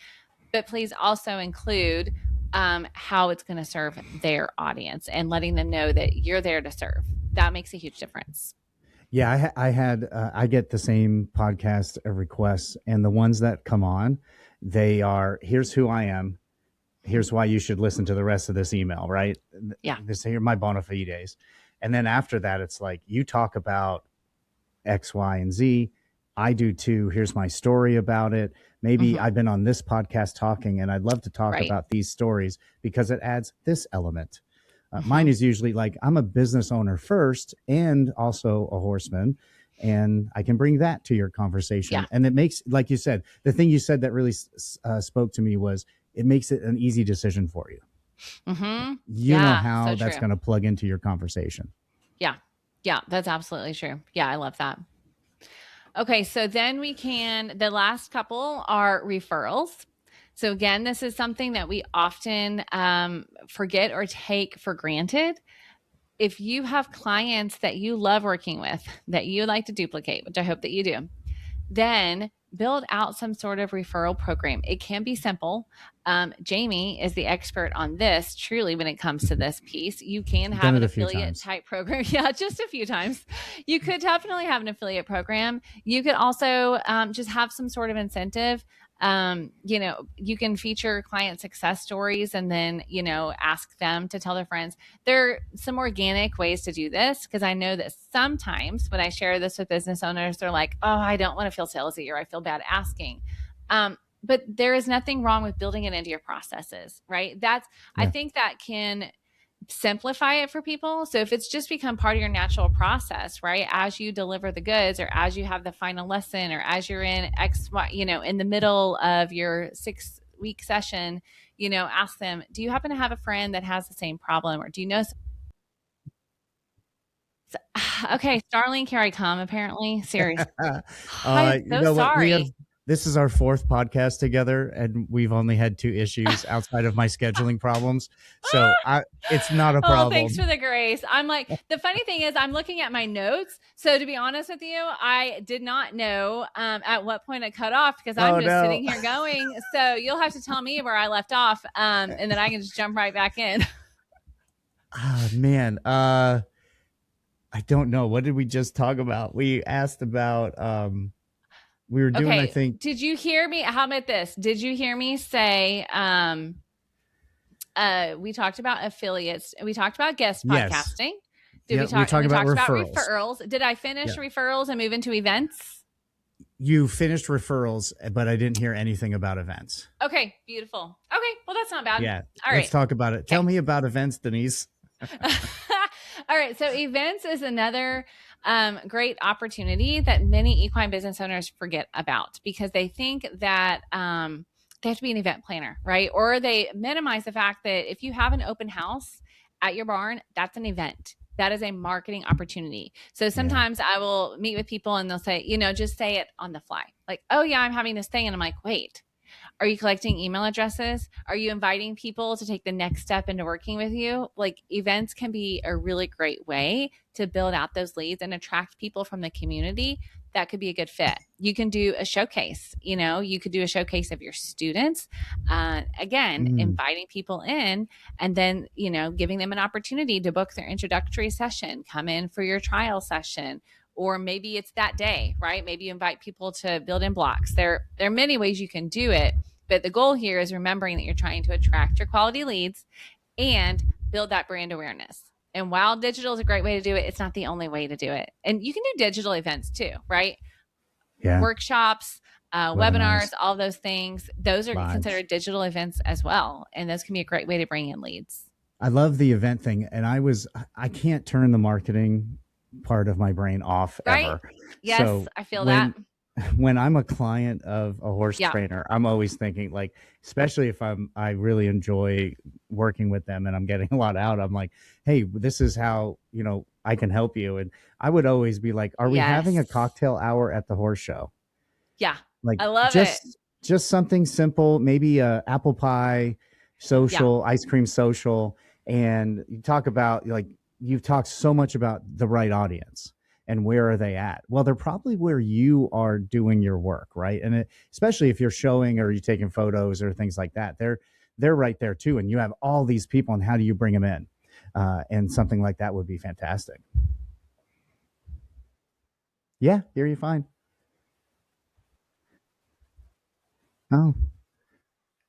[SPEAKER 2] but please also include how it's going to serve their audience and letting them know that you're there to serve. That makes a huge difference.
[SPEAKER 1] Yeah, I get the same podcast requests, and the ones that come on, they are, here's who I am,
[SPEAKER 2] Mhm.
[SPEAKER 1] here's why you should listen to the rest of this email, right?
[SPEAKER 2] Yeah.
[SPEAKER 1] This here are my bona fides. And then after that, it's like, you talk about X, Y, and Z. I do too. Here's my story about it. Maybe
[SPEAKER 2] Hmm.
[SPEAKER 1] I've been on this podcast talking, and I'd love to talk
[SPEAKER 2] Right.
[SPEAKER 1] about these stories because it adds this element. Mine
[SPEAKER 2] Hmm.
[SPEAKER 1] is usually like, I'm a business owner first and also a horseman, and I can bring that to your
[SPEAKER 2] Yeah.
[SPEAKER 1] conversation. And it makes, like you said, the thing you said that really spoke to me was, it makes it an easy decision for you.
[SPEAKER 2] Hmm.
[SPEAKER 1] You know
[SPEAKER 2] Yeah. So
[SPEAKER 1] how that's
[SPEAKER 2] true.
[SPEAKER 1] going to plug into your conversation.
[SPEAKER 2] Yeah. Yeah. That's absolutely true. Yeah. I love that. Okay. So then the last couple are referrals. So again, this is something that we often forget or take for granted. If you have clients that you love working with, that you like to duplicate, which I hope that you do, then build out some sort of referral program. It can be simple. Jamie is the expert on this, truly, when it comes to this piece. You can
[SPEAKER 1] I've
[SPEAKER 2] have
[SPEAKER 1] done
[SPEAKER 2] an
[SPEAKER 1] it a few
[SPEAKER 2] affiliate
[SPEAKER 1] times.
[SPEAKER 2] type program. Yeah, just a few times. You could definitely have an affiliate program. You could also just have some sort of incentive. You can feature client success stories and then, ask them to tell their friends. There are some organic ways to do this because I know that sometimes when I share this with business owners, they're like, oh, I don't want to feel salesy or I feel bad asking. But there is nothing wrong with building it into your processes, right? I
[SPEAKER 1] Yeah.
[SPEAKER 2] think that can simplify it for people. So if it's just become part of your natural process, right? As you deliver the goods or as you have the final lesson or as you're in in the middle of your 6-week session, ask them, do you happen to have a friend that has the same problem? Or do you know? Okay, Starlink, here I come, apparently. Seriously. I'm
[SPEAKER 1] You
[SPEAKER 2] so
[SPEAKER 1] know what?
[SPEAKER 2] sorry.
[SPEAKER 1] This is our fourth podcast together, and we've only had two issues outside of my scheduling problems. So it's not a
[SPEAKER 2] Oh, thanks for
[SPEAKER 1] problem.
[SPEAKER 2] the grace. I'm like, the funny thing is, I'm looking at my notes. So to be honest with you, I did not know at what point I cut off because I'm
[SPEAKER 1] Oh
[SPEAKER 2] just
[SPEAKER 1] no.
[SPEAKER 2] sitting here going. So you'll have to tell me where I left off, and then I can just jump right back in.
[SPEAKER 1] Oh man. I don't know. What did we just talk about? We asked about we were doing, I
[SPEAKER 2] Okay.
[SPEAKER 1] think,
[SPEAKER 2] Did you hear me? How about this? Did you hear me say we talked about affiliates. We talked about guest
[SPEAKER 1] yes.
[SPEAKER 2] podcasting. Did
[SPEAKER 1] Yeah,
[SPEAKER 2] we
[SPEAKER 1] we were
[SPEAKER 2] talk? And
[SPEAKER 1] talking
[SPEAKER 2] we
[SPEAKER 1] about
[SPEAKER 2] talked about
[SPEAKER 1] referrals.
[SPEAKER 2] referrals. Did I finish
[SPEAKER 1] Yeah.
[SPEAKER 2] referrals and move into events?
[SPEAKER 1] You finished referrals, but I didn't hear anything about events.
[SPEAKER 2] Okay, beautiful. Okay, well that's not bad.
[SPEAKER 1] Yeah.
[SPEAKER 2] All
[SPEAKER 1] Let's
[SPEAKER 2] right.
[SPEAKER 1] talk about it. Tell
[SPEAKER 2] Okay.
[SPEAKER 1] me about events, Denise.
[SPEAKER 2] All right. So events is another great opportunity that many equine business owners forget about because they think that they have to be an event planner, right? Or they minimize the fact that if you have an open house at your barn, that's an event. That is a marketing opportunity. So
[SPEAKER 1] Yeah.
[SPEAKER 2] sometimes I will meet with people and they'll say, just say it on the fly. Like, oh yeah, I'm having this thing. And I'm like, wait, are you collecting email addresses? Are you inviting people to take the next step into working with you? Like events can be a really great way to build out those leads and attract people from the community that could be a good fit. You can do a showcase, you could do a showcase of your students. Again,
[SPEAKER 1] Mm.
[SPEAKER 2] inviting people in and then, giving them an opportunity to book their introductory session, come in for your trial session, or maybe it's that day, right? Maybe you invite people to build in blocks. There are many ways you can do it, but the goal here is remembering that you're trying to attract your quality leads and build that brand awareness. And while digital is a great way to do it, it's not the only way to do it. And you can do digital events too, right?
[SPEAKER 1] Yeah.
[SPEAKER 2] Workshops, webinars,
[SPEAKER 1] Webinars,
[SPEAKER 2] all those things. Those are
[SPEAKER 1] lives.
[SPEAKER 2] considered digital events as well. And those can be a great way to bring in leads.
[SPEAKER 1] I love the event thing. And I can't turn the marketing part of my brain off
[SPEAKER 2] Right?
[SPEAKER 1] ever.
[SPEAKER 2] Yes,
[SPEAKER 1] So
[SPEAKER 2] I feel that.
[SPEAKER 1] when I'm a client of a horse
[SPEAKER 2] Yeah.
[SPEAKER 1] trainer, I'm always thinking like, especially if I really enjoy working with them and I'm getting a lot out, I'm like, hey, this is how, I can help you. And I would always be like, are we having a
[SPEAKER 2] Yes.
[SPEAKER 1] cocktail hour at the horse show?
[SPEAKER 2] Yeah.
[SPEAKER 1] Like
[SPEAKER 2] I love it.
[SPEAKER 1] just something simple, maybe a apple pie
[SPEAKER 2] Yeah.
[SPEAKER 1] social, ice cream social. And you talk about, like, you've talked so much about the right audience and where are they at? Well, they're probably where you are doing your work, right? And especially if you're showing or you're taking photos or things like that, they're right there too. And you have all these people, and how do you bring them in? And something like that would be fantastic. Yeah, hear you fine. Oh,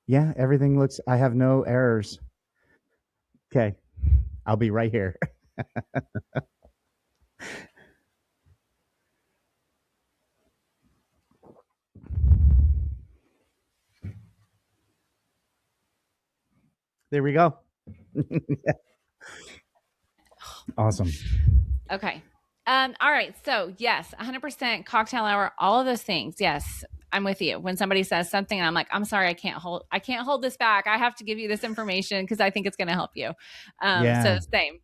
[SPEAKER 1] yeah, everything looks, I have no errors. Okay, I'll be right here. There we go. Awesome.
[SPEAKER 2] Okay. All right. So yes, 100% cocktail hour, all of those things. Yes, I'm with you. When somebody says something and I'm like, I'm sorry, I can't hold this back. I have to give you this information because I think it's going to help you. So
[SPEAKER 1] Yeah.
[SPEAKER 2] same.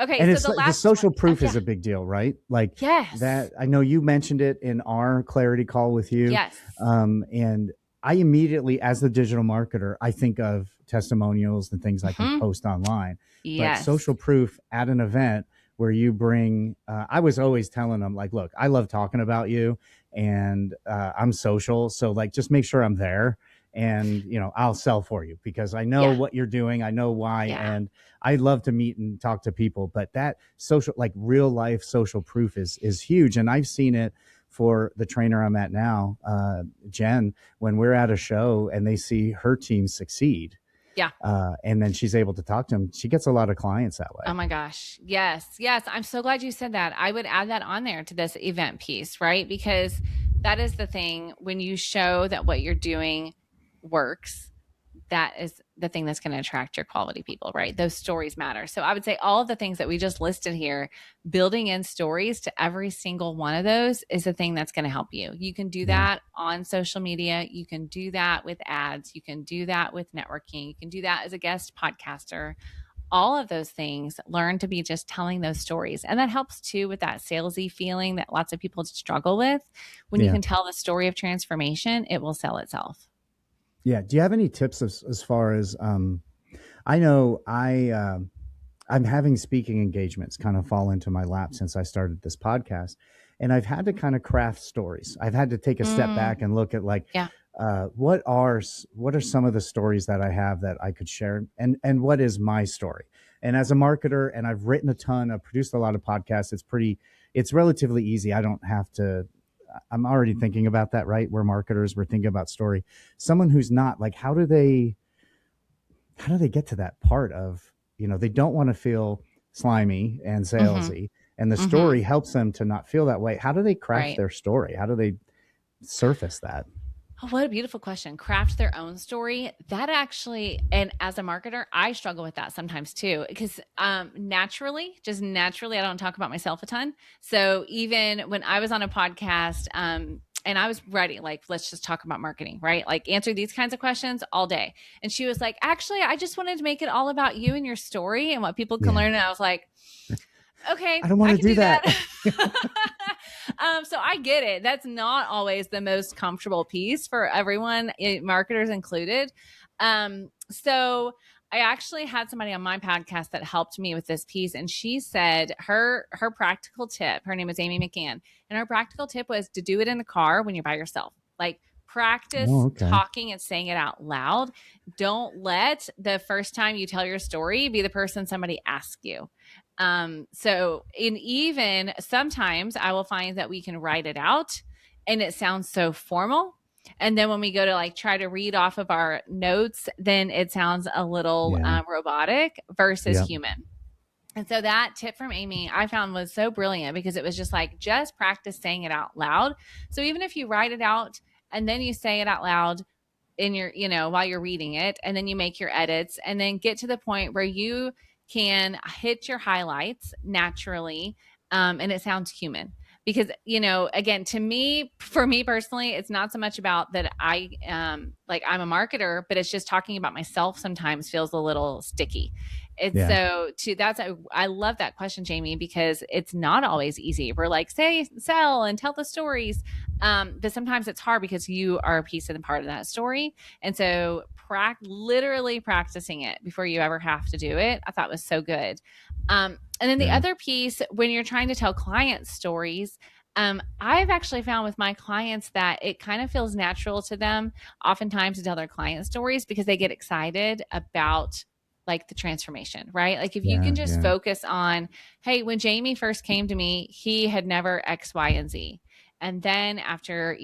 [SPEAKER 2] Okay.
[SPEAKER 1] And
[SPEAKER 2] So
[SPEAKER 1] it's
[SPEAKER 2] the
[SPEAKER 1] the
[SPEAKER 2] last one.
[SPEAKER 1] social proof
[SPEAKER 2] Yeah.
[SPEAKER 1] is a big deal, right? Like
[SPEAKER 2] Yes.
[SPEAKER 1] that. I know you mentioned it in our clarity call with you.
[SPEAKER 2] Yes.
[SPEAKER 1] And I immediately, as the digital marketer, I think of testimonials and things I can
[SPEAKER 2] Hmm.
[SPEAKER 1] post online, but
[SPEAKER 2] Yes.
[SPEAKER 1] social proof at an event where you bring, I was always telling them like, look, I love talking about you and I'm social. So like, just make sure I'm there and, I'll sell for you because I know
[SPEAKER 2] Yeah.
[SPEAKER 1] what you're doing. I know why.
[SPEAKER 2] Yeah.
[SPEAKER 1] And I love to meet and talk to people, but that social, like real life social proof is huge. And I've seen it for the trainer I'm at now, Jen, when we're at a show and they see her team succeed,
[SPEAKER 2] Yeah.
[SPEAKER 1] and then she's able to talk to them. She gets a lot of clients that
[SPEAKER 2] Oh
[SPEAKER 1] way.
[SPEAKER 2] my gosh. Yes. Yes. I'm so glad you said that. I would add that on there to this event piece, right? Because that is the thing when you show that what you're doing works, that is the thing that's going to attract your quality people, right? Those stories matter. So I would say all of the things that we just listed here, building in stories to every single one of those is the thing that's going to help you. You can do
[SPEAKER 1] Yeah.
[SPEAKER 2] that on social media. You can do that with ads. You can do that with networking. You can do that as a guest podcaster. All of those things, learn to be just telling those stories. And that helps too with that salesy feeling that lots of people struggle with. When you
[SPEAKER 1] Yeah.
[SPEAKER 2] can tell the story of transformation, it will sell itself.
[SPEAKER 1] Yeah. Do you have any tips as far as, I know I'm having speaking engagements kind of fall into my lap since I started this podcast. And I've had to kind of craft stories. I've had to take a step
[SPEAKER 2] Mm,
[SPEAKER 1] back and look at like,
[SPEAKER 2] yeah.
[SPEAKER 1] what are some of the stories that I have that I could share, and what is my story? And as a marketer, and I've written a ton, I've produced a lot of podcasts. It's relatively easy. I don't have to. I'm already thinking about that, right? We're marketers. We're thinking about story. Someone who's not, like, how do they get to that part of, they don't want to feel slimy and
[SPEAKER 2] Mm-hmm.
[SPEAKER 1] salesy, and the
[SPEAKER 2] Mm-hmm.
[SPEAKER 1] story helps them to not feel that way. How do they craft
[SPEAKER 2] Right.
[SPEAKER 1] their story? How do they surface that?
[SPEAKER 2] Oh, what a beautiful question. Craft their own story. That actually, and as a marketer, I struggle with that sometimes too, because just naturally, I don't talk about myself a ton. So even when I was on a podcast, and I was ready, like, let's just talk about marketing, right? Like, answer these kinds of questions all day. And she was like, actually, I just wanted to make it all about you and your story and what people can
[SPEAKER 1] Yeah.
[SPEAKER 2] learn. And I was like, okay,
[SPEAKER 1] I don't want
[SPEAKER 2] I
[SPEAKER 1] to
[SPEAKER 2] can
[SPEAKER 1] do
[SPEAKER 2] do
[SPEAKER 1] that.
[SPEAKER 2] that. So I get it. That's not always the most comfortable piece for everyone, marketers included. So I actually had somebody on my podcast that helped me with this piece, and she said her practical tip. Her name is Amy McCann, and her practical tip was to do it in the car when you're by yourself. Like,
[SPEAKER 1] Oh,
[SPEAKER 2] practice
[SPEAKER 1] okay.
[SPEAKER 2] talking and saying it out loud. Don't let the first time you tell your story be the person somebody asks you. So in even sometimes I will find that we can write it out and it sounds so formal. And then when we go to like try to read off of our notes, then it sounds a little
[SPEAKER 1] Yeah.
[SPEAKER 2] robotic versus
[SPEAKER 1] Yep.
[SPEAKER 2] human. And so that tip from Amy I found was so brilliant because it was just like, just practice saying it out loud. So even if you write it out and then you say it out loud in your, while you're reading it, and then you make your edits and then get to the point where you can hit your highlights naturally, and it sounds human. Because, again, to me, for me personally, it's not so much about that like I'm a marketer, but it's just talking about myself sometimes feels a little sticky. It's
[SPEAKER 1] Yeah.
[SPEAKER 2] so to that's I love that question, Jamie, because it's not always easy. We're like, say, sell and tell the stories, but sometimes it's hard because you are a piece of the part of that story. And so literally practicing it before you ever have to do it, I thought was so good. And then the
[SPEAKER 1] Yeah.
[SPEAKER 2] other piece, when you're trying to tell client stories, I've actually found with my clients that it kind of feels natural to them oftentimes to tell their client stories because they get excited about like the transformation, right? Like if you
[SPEAKER 1] Yeah.
[SPEAKER 2] can just focus on, hey, when Jamie first came to me, he had never X, Y, and Z. And then after,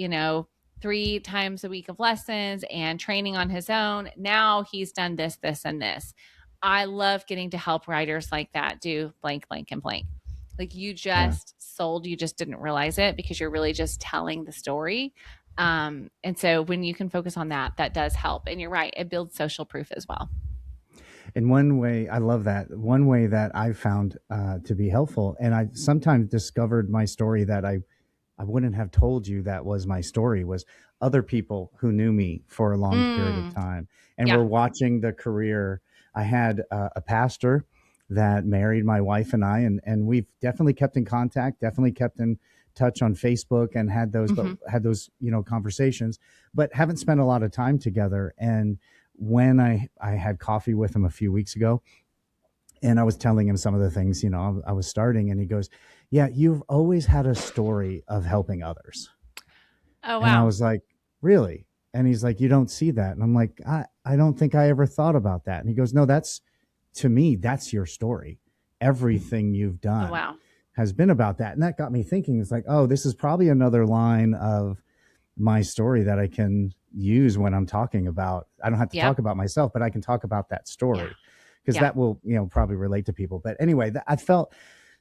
[SPEAKER 2] 3 times a week of lessons and training on his own, now he's done this, this, and this. I love getting to help writers like that do blank, blank, and blank. Like you just sold, you just didn't realize it because you're really just telling the story. And so when you can focus on that, that does help. And you're right, it builds social proof as well.
[SPEAKER 1] In one way, I love that. One way that I've found to be helpful, and I sometimes discovered my story that I wouldn't have told you that was my story, was other people who knew me for a long period of time and were watching the career. I had a pastor that married my wife and I, and we've definitely kept in contact, definitely kept in touch on Facebook and had those, conversations, but haven't spent a lot of time together. And when I had coffee with him a few weeks ago, and I was telling him some of the things, I was starting, and he goes, yeah, you've always had a story of helping others.
[SPEAKER 2] Oh, wow.
[SPEAKER 1] And I was like, really? And he's like, you don't see that. And I'm like, I don't think I ever thought about that. And he goes, no, to me, that's your story. Everything you've done has been about that. And that got me thinking, it's like, oh, this is probably another line of my story that I can use when I'm talking about, I don't have to talk about myself, but I can talk about that story because that will, probably relate to people. But anyway, I felt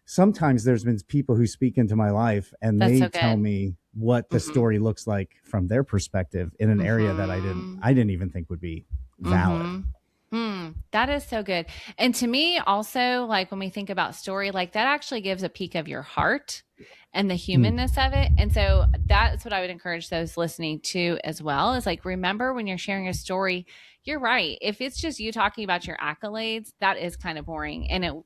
[SPEAKER 1] sometimes there's been people who speak into my life and they tell me what the story looks like from their perspective in an area that I didn't even think would be valid.
[SPEAKER 2] That is so good. And to me also, like when we think about story, like that actually gives a peek of your heart and the humanness of it. And so that's what I would encourage those listening to as well, is like, remember when you're sharing a story, you're right. If it's just you talking about your accolades, that is kind of boring. And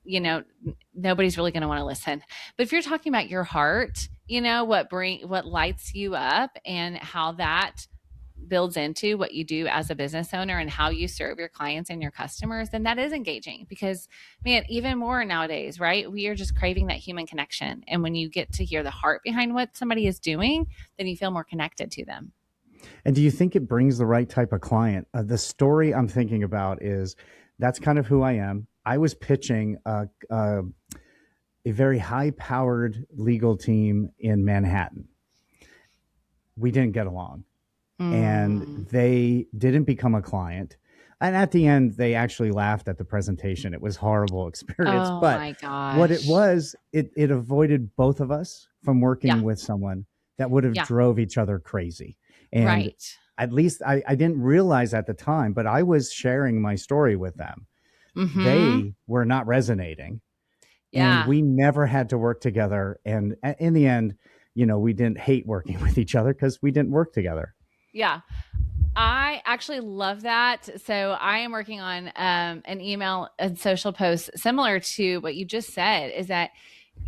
[SPEAKER 2] nobody's really going to want to listen. But if you're talking about your heart, what lights you up and how that builds into what you do as a business owner and how you serve your clients and your customers, then that is engaging because, man, even more nowadays, right? We are just craving that human connection. And when you get to hear the heart behind what somebody is doing, then you feel more connected to them.
[SPEAKER 1] And do you think it brings the right type of client? The story I'm thinking about is that's kind of who I am. I was pitching a very high-powered legal team in Manhattan. We didn't get along. And they didn't become a client. And at the end, they actually laughed at the presentation. It was a horrible experience.
[SPEAKER 2] Oh,
[SPEAKER 1] but
[SPEAKER 2] my gosh.
[SPEAKER 1] what it was, it avoided both of us from working with someone that would have drove each other crazy. And at least I didn't realize at the time, but I was sharing my story with them. They were not resonating. And we never had to work together. And in the end, we didn't hate working with each other because we didn't work together.
[SPEAKER 2] Yeah. I actually love that. So I am working on an email and social post similar to what you just said, is that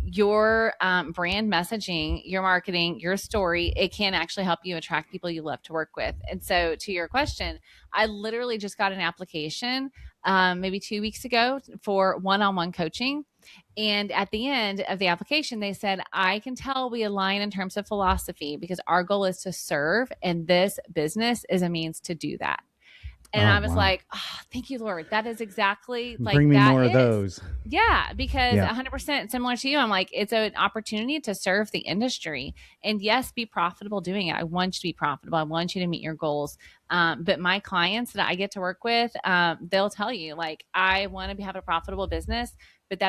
[SPEAKER 2] your brand messaging, your marketing, your story, it can actually help you attract people you love to work with. And so to your question, I literally just got an application maybe 2 weeks ago for one-on-one coaching. And at the end of the application, they said, I can tell we align in terms of philosophy because our goal is to serve, and this business is a means to do that. And I was like, oh, thank you, Lord. That is exactly like
[SPEAKER 1] bring me
[SPEAKER 2] that
[SPEAKER 1] more
[SPEAKER 2] is.
[SPEAKER 1] of those.
[SPEAKER 2] Yeah, because 100% similar to you. I'm like, it's an opportunity to serve the industry and yes, be profitable doing it. I want you to be profitable. I want you to meet your goals. But my clients that I get to work with, they'll tell you like, I want to have a profitable business, but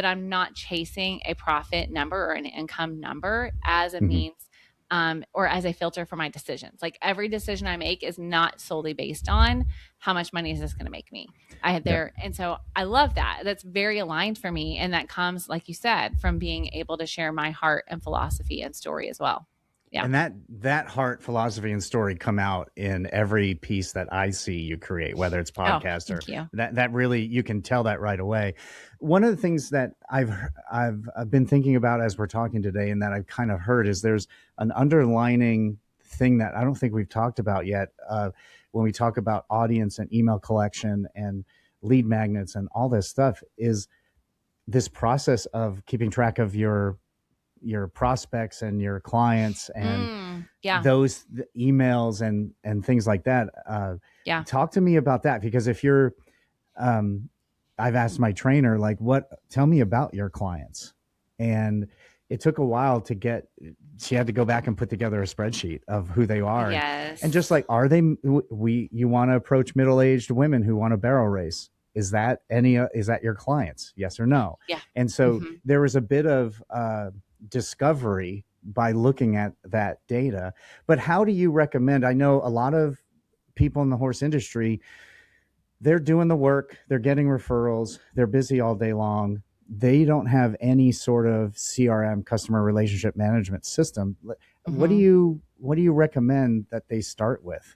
[SPEAKER 2] I'm not chasing a profit number or an income number as a means or as a filter for my decisions. Like every decision I make is not solely based on how much money is this going to make me. And so I love that. That's very aligned for me. And that comes, like you said, from being able to share my heart and philosophy and story as well. Yeah.
[SPEAKER 1] And that heart, philosophy, and story come out in every piece that I see you create, whether it's podcast or that really, you can tell that right away. One of the things that I've been thinking about as we're talking today, and that I've kind of heard, is there's an underlining thing that I don't think we've talked about yet. When we talk about audience and email collection and lead magnets and all this stuff, is this process of keeping track of your prospects and your clients and those emails and things like that. Talk to me about that, because if you're I've asked my trainer, like, tell me about your clients. And it took a while she had to go back and put together a spreadsheet of who they are. And just
[SPEAKER 2] Yes.
[SPEAKER 1] like, you want to approach middle-aged women who want a barrel race? Is that your clients? Yes or no?
[SPEAKER 2] Yeah.
[SPEAKER 1] And so
[SPEAKER 2] Mm-hmm.
[SPEAKER 1] there was a bit of discovery by looking at that data. But how do you recommend? I know a lot of people in the horse industry, they're doing the work, they're getting referrals, they're busy all day long. They don't have any sort of CRM, customer relationship management system. What do
[SPEAKER 2] Mm-hmm.
[SPEAKER 1] you recommend that they start with?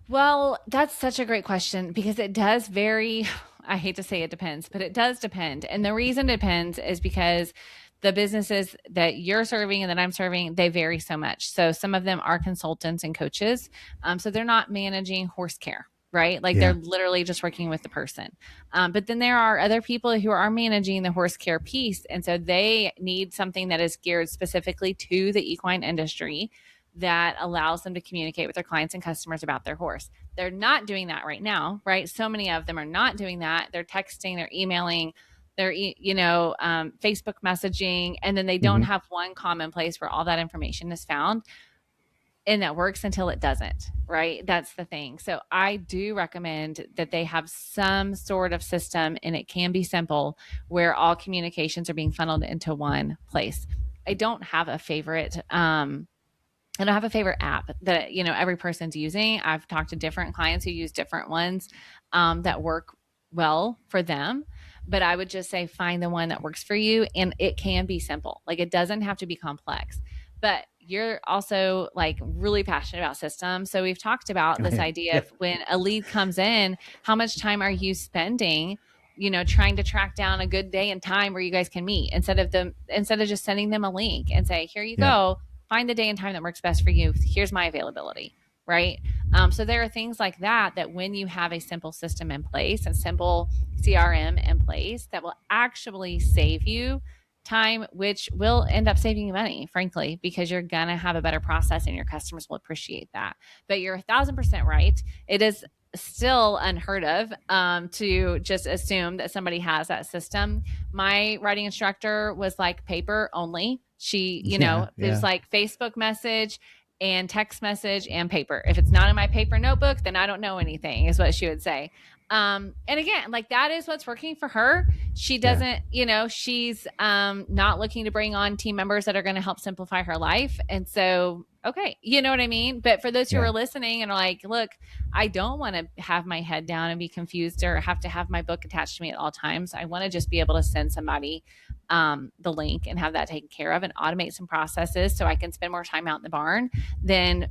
[SPEAKER 2] Well, that's such a great question because it does vary. I hate to say it depends, but it does depend. And the reason it depends is because the businesses that you're serving and that I'm serving, they vary so much. So some of them are consultants and coaches. So they're not managing horse care, right? Like they're
[SPEAKER 1] Yeah.
[SPEAKER 2] literally just working with the person. But then there are other people who are managing the horse care piece. And so they need something that is geared specifically to the equine industry that allows them to communicate with their clients and customers about their horse. They're not doing that right now, right? So many of them are not doing that. They're texting, they're emailing, they're Facebook messaging, and then they don't
[SPEAKER 1] Mm-hmm.
[SPEAKER 2] have one common place where all that information is found. And that works until it doesn't, right? That's the thing. So I do recommend that they have some sort of system, and it can be simple, where all communications are being funneled into one place. I don't have a favorite I don't have a favorite app that every person's using. I've talked to different clients who use different ones that work well for them. But I would just say find the one that works for you, and it can be simple. Like it doesn't have to be complex. But you're also like really passionate about systems. So we've talked about
[SPEAKER 1] I
[SPEAKER 2] this
[SPEAKER 1] am.
[SPEAKER 2] idea
[SPEAKER 1] Yeah.
[SPEAKER 2] of when a lead comes in, how much time are you spending trying to track down a good day and time where you guys can meet instead of just sending them a link and say, here you
[SPEAKER 1] Yeah.
[SPEAKER 2] go, find the day and time that works best for you. Here's my availability, right? So there are things like that when you have a simple system in place, a simple CRM in place, that will actually save you time, which will end up saving you money, frankly, because you're going to have a better process and your customers will appreciate that. But you're 1,000% right. It is still unheard of to just assume that somebody has that system. My riding instructor was like paper only. She,
[SPEAKER 1] Yeah.
[SPEAKER 2] it was
[SPEAKER 1] Yeah.
[SPEAKER 2] like Facebook message and text message and paper. If it's not in my paper notebook, then I don't know anything, is what she would say. And again, like that is what's working for her. She
[SPEAKER 1] Yeah.
[SPEAKER 2] doesn't, she's not looking to bring on team members that are going to help simplify her life. And so, okay, you know what I mean? But for those who
[SPEAKER 1] Yeah.
[SPEAKER 2] are listening and are like, look, I don't want to have my head down and be confused or have to have my book attached to me at all times. I want to just be able to send somebody the link and have that taken care of and automate some processes so I can spend more time out in the barn. Then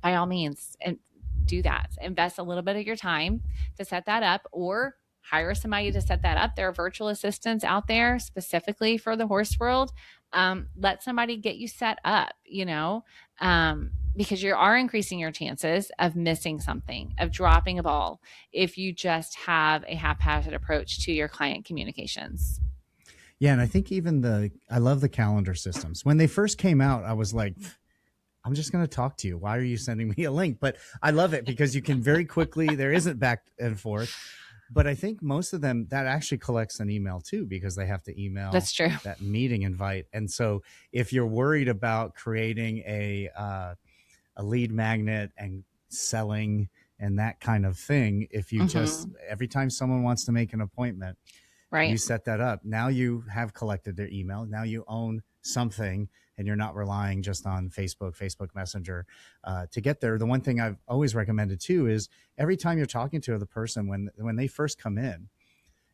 [SPEAKER 2] by all means, and do that. Invest a little bit of your time to set that up, or hire somebody to set that up. There are virtual assistants out there specifically for the horse world. Let somebody get you set up, because you are increasing your chances of missing something, of dropping a ball, if you just have a haphazard approach to your client communications.
[SPEAKER 1] Yeah. And I think I love the calendar systems. When they first came out, I was like, I'm just going to talk to you. Why are you sending me a link? But I love it because you can very quickly, there isn't back and forth. But I think most of them, that actually collects an email too, because they have to email
[SPEAKER 2] That's true.
[SPEAKER 1] that meeting invite. And so if you're worried about creating a lead magnet and selling and that kind of thing, if you just, every time someone wants to make an appointment,
[SPEAKER 2] Right.
[SPEAKER 1] you set that up. Now you have collected their email. Now you own something, and you're not relying just on Facebook Messenger to get there. The one thing I've always recommended too is every time you're talking to the person, when they first come in,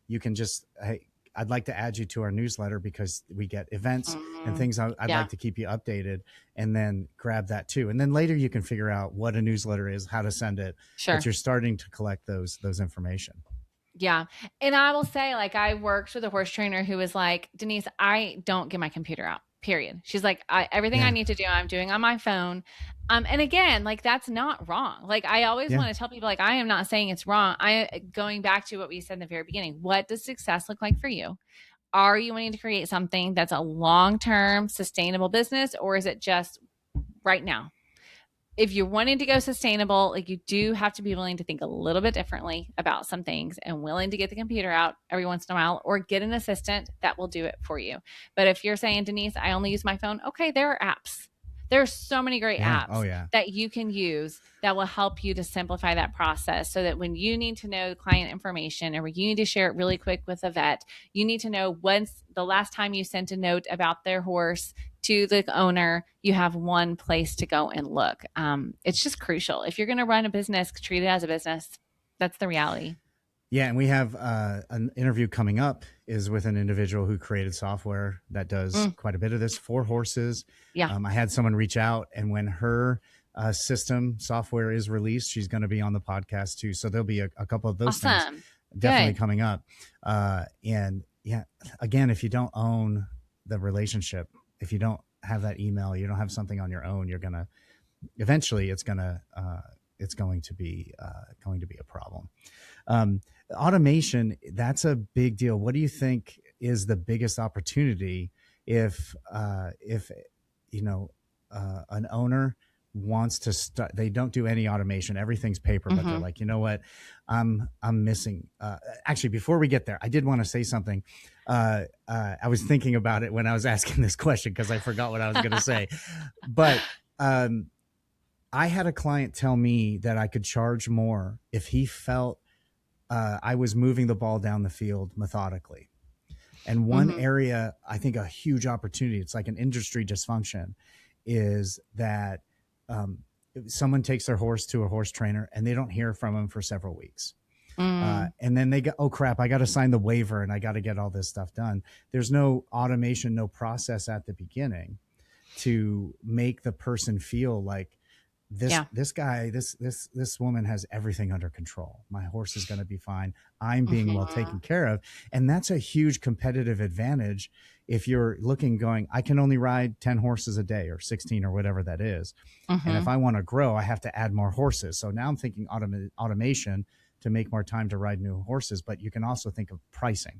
[SPEAKER 1] you can just, hey, I'd like to add you to our newsletter because we get events and things I'd
[SPEAKER 2] Yeah.
[SPEAKER 1] like to keep you updated, and then grab that too. And then later you can figure out what a newsletter is, how to send it.
[SPEAKER 2] Sure.
[SPEAKER 1] But you're starting to collect those information.
[SPEAKER 2] Yeah. And I will say, like, I worked with a horse trainer who was like, Denise, I don't get my computer out, period. She's like, everything I need to do, I'm doing on my phone. And again, like, that's not wrong. Like, I always want to tell people, like, I am not saying it's wrong. Going back to what we said in the very beginning, what does success look like for you? Are you wanting to create something that's a long-term sustainable business, or is it just right now? if you're wanting to go sustainable, like you do have to be willing to think a little bit differently about some things and willing to get the computer out every once in a while or get an assistant that will do it for you. But if you're saying, Denise, I only use my phone, okay, there are apps. There's so many great apps that you can use that will help you to simplify that process so that when you need to know client information or you need to share it really quick with a vet, you need to know when's the last time you sent a note about their horse to the owner, you have one place to go and look. It's just crucial. If you're going to run a business, treat it as a business. That's the reality.
[SPEAKER 1] Yeah, and we have an interview coming up is with an individual who created software that does quite a bit of this for horses.
[SPEAKER 2] Yeah.
[SPEAKER 1] I had someone reach out, and when her system software is released, she's going to be on the podcast too. So there'll be a couple of those things definitely coming up. And yeah, again, if you don't own the relationship, if you don't have that email, you don't have something on your own, you're gonna eventually it's going to be a problem. Automation, that's a big deal. What do you think is the biggest opportunity if an owner wants to start, they don't do any automation, everything's paper, but they're like, you know what, I'm missing. Actually, before we get there, I did want to say something. I was thinking about it when I was asking this question because I forgot what I was going to say, but I had a client tell me that I could charge more if he felt I was moving the ball down the field methodically. And one area, I think a huge opportunity, it's like an industry dysfunction, is that someone takes their horse to a horse trainer and they don't hear from him for several weeks. And then they go, oh crap, I got to sign the waiver and I got to get all this stuff done. There's no automation, no process at the beginning to make the person feel like, this guy, this woman has everything under control. My horse is going to be fine. I'm being well taken care of. And that's a huge competitive advantage. If you're going, I can only ride 10 horses a day or 16 or whatever that is. And if I want to grow, I have to add more horses. So now I'm thinking automation to make more time to ride new horses, but you can also think of pricing,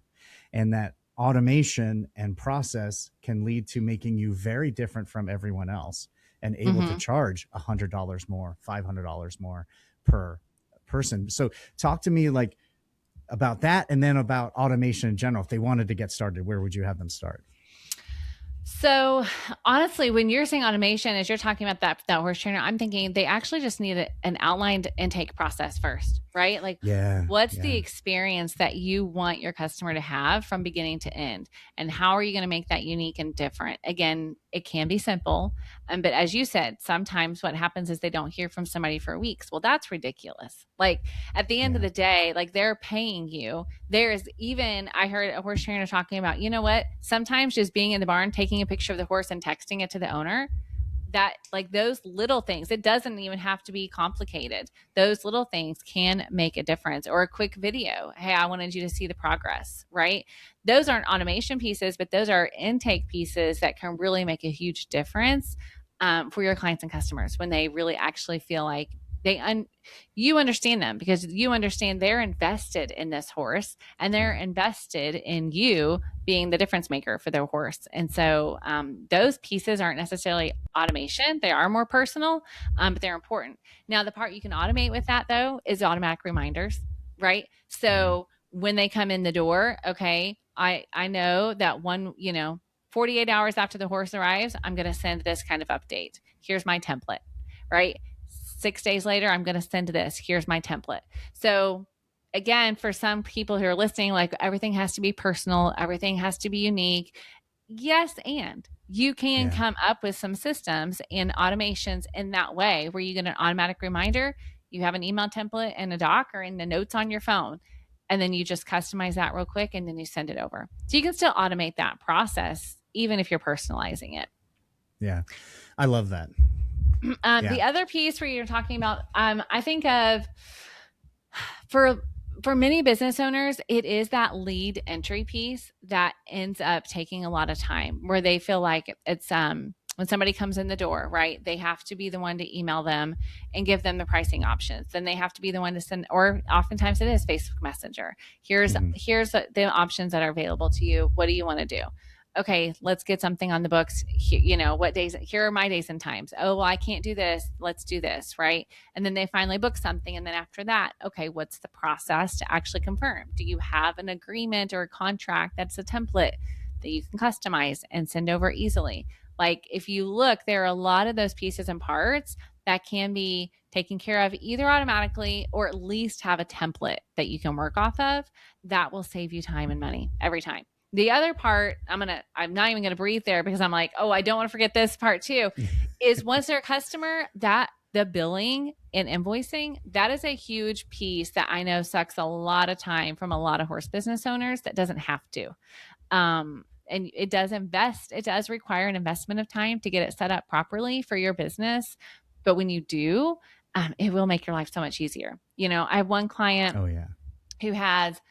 [SPEAKER 1] and that automation and process can lead to making you very different from everyone else and able to charge $100 more, $500 more per person. So talk to me like about that, and then about automation in general. If they wanted to get started, where would you have them start?
[SPEAKER 2] So honestly, when you're saying automation, as you're talking about that horse trainer, I'm thinking they actually just need an outlined intake process first, right? Like, what's the experience that you want your customer to have from beginning to end? And how are you going to make that unique and different? Again, it can be simple. But as you said, sometimes what happens is they don't hear from somebody for weeks. Well, that's ridiculous. Like at the end of the day, like they're paying you. I heard a horse trainer talking about, you know what? Sometimes just being in the barn, taking a picture of the horse and texting it to the owner, that like those little things, it doesn't even have to be complicated. Those little things can make a difference. Or a quick video. Hey, I wanted you to see the progress, right? Those aren't automation pieces, but those are intake pieces that can really make a huge difference for your clients and customers when they really actually feel like you understand them, because you understand they're invested in this horse and they're invested in you being the difference maker for their horse. And so those pieces aren't necessarily automation. They are more personal, but they're important. Now, the part you can automate with that though is automatic reminders, right? So when they come in the door, okay, I know that 48 hours after the horse arrives, I'm going to send this kind of update. Here's my template, right? 6 days later, I'm going to send this. Here's my template. So again, for some people who are listening, like everything has to be personal. Everything has to be unique. Yes. And you can come up with some systems and automations in that way where you get an automatic reminder. You have an email template and a doc or in the notes on your phone. And then you just customize that real quick and then you send it over. So you can still automate that process, even if you're personalizing it.
[SPEAKER 1] Yeah. I love that.
[SPEAKER 2] The other piece where you're talking about, I think of for many business owners, it is that lead entry piece that ends up taking a lot of time, where they feel like it's when somebody comes in the door, right? They have to be the one to email them and give them the pricing options. Then they have to be the one to send, or oftentimes it is Facebook Messenger. Here's the options that are available to you. What do you want to do? okay, let's get something on the books. What days, here are my days and times. Oh, well, I can't do this. Let's do this. Right. And then they finally book something. And then after that, okay, what's the process to actually confirm? Do you have an agreement or a contract that's a template that you can customize and send over easily? Like if you look, there are a lot of those pieces and parts that can be taken care of either automatically or at least have a template that you can work off of. That will save you time and money every time. The other part, I'm not even going to breathe there because I'm like, oh, I don't want to forget this part too, is once they're a customer, that the billing and invoicing, that is a huge piece that I know sucks a lot of time from a lot of horse business owners that doesn't have to. And it does require an investment of time to get it set up properly for your business. But when you do, it will make your life so much easier. I have one client who has,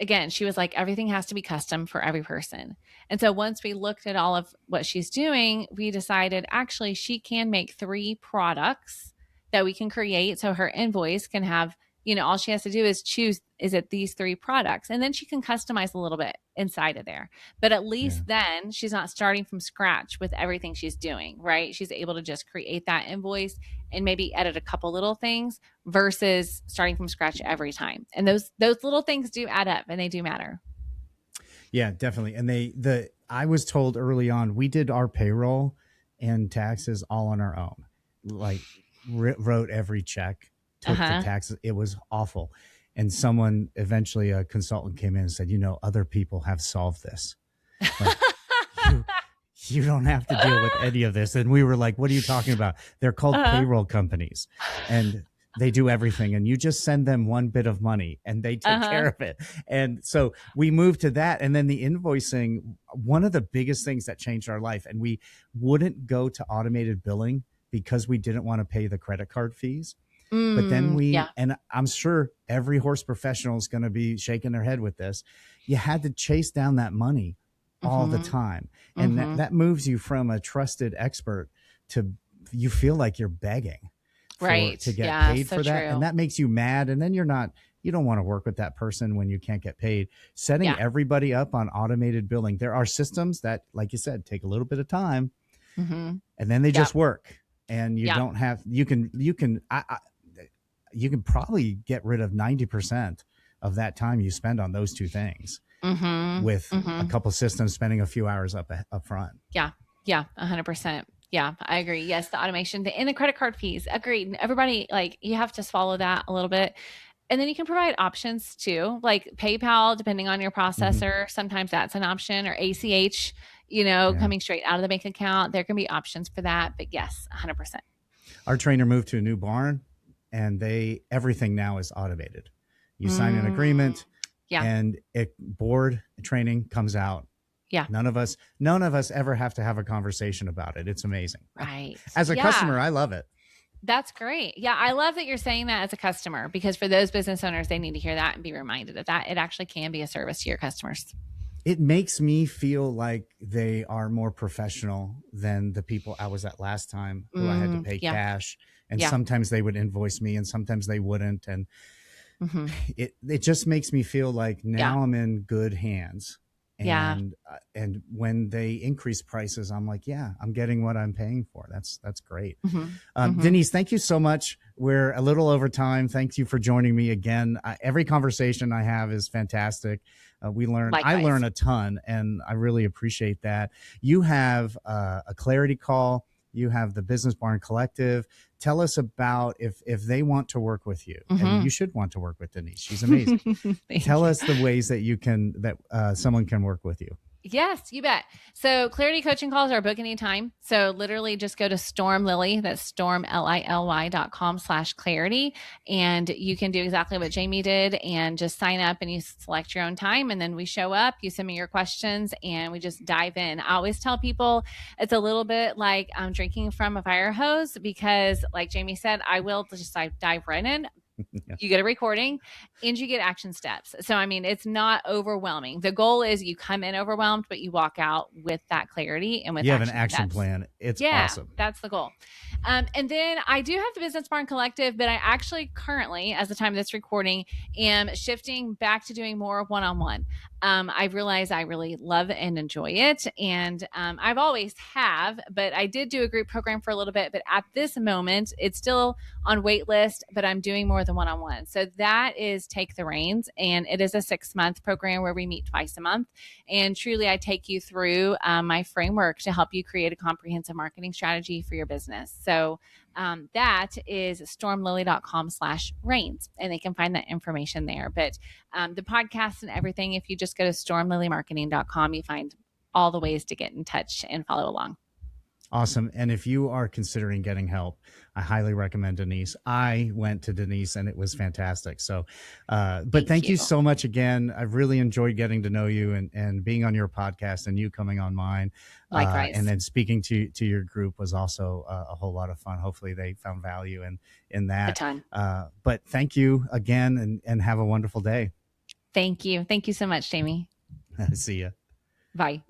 [SPEAKER 2] again, she was like, everything has to be custom for every person. And so once we looked at all of what she's doing, we decided actually she can make 3 products that we can create. So her invoice can have, all she has to do is choose, is it these 3 products? And then she can customize a little bit inside of there. But at least then she's not starting from scratch with everything she's doing, right? She's able to just create that invoice and maybe edit a couple little things versus starting from scratch every time. And those little things do add up and they do matter.
[SPEAKER 1] Yeah, definitely. And I was told early on, we did our payroll and taxes all on our own, like wrote every check, took the taxes. It was awful. And someone, eventually a consultant came in and said, other people have solved this. Like, you don't have to deal with any of this. And we were like, what are you talking about? They're called payroll companies and they do everything. And you just send them one bit of money and they take care of it. And so we moved to that. And then the invoicing, one of the biggest things that changed our life, and we wouldn't go to automated billing because we didn't want to pay the credit card fees. But then and I'm sure every horse professional is going to be shaking their head with this. You had to chase down that money all the time. And that moves you from a trusted expert to, you feel like you're begging to get paid for that. True. And that makes you mad. And then you don't want to work with that person when you can't get paid. Setting everybody up on automated billing. There are systems that, like you said, take a little bit of time and then they just work. And you don't have, you can probably get rid of 90% of that time you spend on those 2 things with a couple systems, spending a few hours up front.
[SPEAKER 2] Yeah. 100%. Yeah, I agree. Yes. The automation and the credit card fees. Agreed. Everybody, like, you have to swallow that a little bit. And then you can provide options too, like PayPal, depending on your processor. Sometimes that's an option, or ACH, coming straight out of the bank account. There can be options for that, but yes, 100%.
[SPEAKER 1] Our trainer moved to a new barn and everything now is automated. You sign an agreement and board training comes out. Yeah. None of us ever have to have a conversation about it. It's amazing.
[SPEAKER 2] Right.
[SPEAKER 1] As a customer, I love it.
[SPEAKER 2] That's great. Yeah. I love that you're saying that as a customer, because for those business owners, they need to hear that and be reminded of that. It actually can be a service to your customers.
[SPEAKER 1] It makes me feel like they are more professional than the people I was at last time who I had to pay cash. And sometimes they would invoice me and sometimes they wouldn't. And it just makes me feel like now I'm in good hands. And when they increase prices, I'm like, I'm getting what I'm paying for. That's great. Denise, thank you so much. We're a little over time. Thank you for joining me again. Every conversation I have is fantastic. I learn a ton, and I really appreciate that. You have a clarity call. You have the Business Barn Collective. Tell us about if they want to work with you, and you should want to work with Denise. She's amazing. Tell us the ways that someone can work with you.
[SPEAKER 2] Yes, you bet. So clarity coaching calls are book anytime. So literally just go to Stormlily, that's stormlily.com/clarity. And you can do exactly what Jamie did and just sign up and you select your own time. And then we show up, you send me your questions and we just dive in. I always tell people it's a little bit like I'm drinking from a fire hose because like Jamie said, I will just dive right in.
[SPEAKER 1] Yeah.
[SPEAKER 2] You get a recording and you get action steps. So, I mean, it's not overwhelming. The goal is you come in overwhelmed, but you walk out with that clarity and with
[SPEAKER 1] You have an action
[SPEAKER 2] steps.
[SPEAKER 1] plan. It's
[SPEAKER 2] Yeah,
[SPEAKER 1] awesome.
[SPEAKER 2] that's the goal. And then I do have the Business Barn Collective, but I actually currently, as the time of this recording, am shifting back to doing more one-on-one. I realize I really love and enjoy it. And I've always have, but I did do a group program for a little bit. But at this moment, it's still on wait list, but I'm doing more than one-on-one. So that is Take the Reins. And it is a 6-month program where we meet twice a month. And truly, I take you through my framework to help you create a comprehensive marketing strategy for your business. So that is stormlily.com/reins, and they can find that information there. But the podcast and everything, if you just go to stormlilymarketing.com, you find all the ways to get in touch and follow along.
[SPEAKER 1] Awesome. And if you are considering getting help, I highly recommend Denise. I went to Denise and it was fantastic. So, but thank you so much again. I've really enjoyed getting to know you and being on your podcast and you coming on mine.
[SPEAKER 2] Likewise.
[SPEAKER 1] And then speaking to your group was also a whole lot of fun. Hopefully they found value in that.
[SPEAKER 2] A ton.
[SPEAKER 1] But thank you again and have a wonderful day.
[SPEAKER 2] Thank you. Thank you so much, Jamie.
[SPEAKER 1] See ya.
[SPEAKER 2] Bye.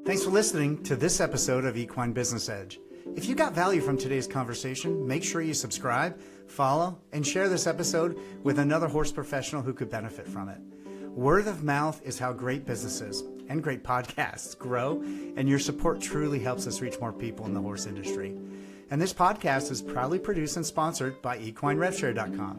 [SPEAKER 1] Thanks for listening to this episode of Equine Business Edge. If you got value from today's conversation, make sure you subscribe, follow, and share this episode with another horse professional who could benefit from it. Word of mouth is how great businesses and great podcasts grow, and your support truly helps us reach more people in the horse industry. And this podcast is proudly produced and sponsored by EquineRevShare.com.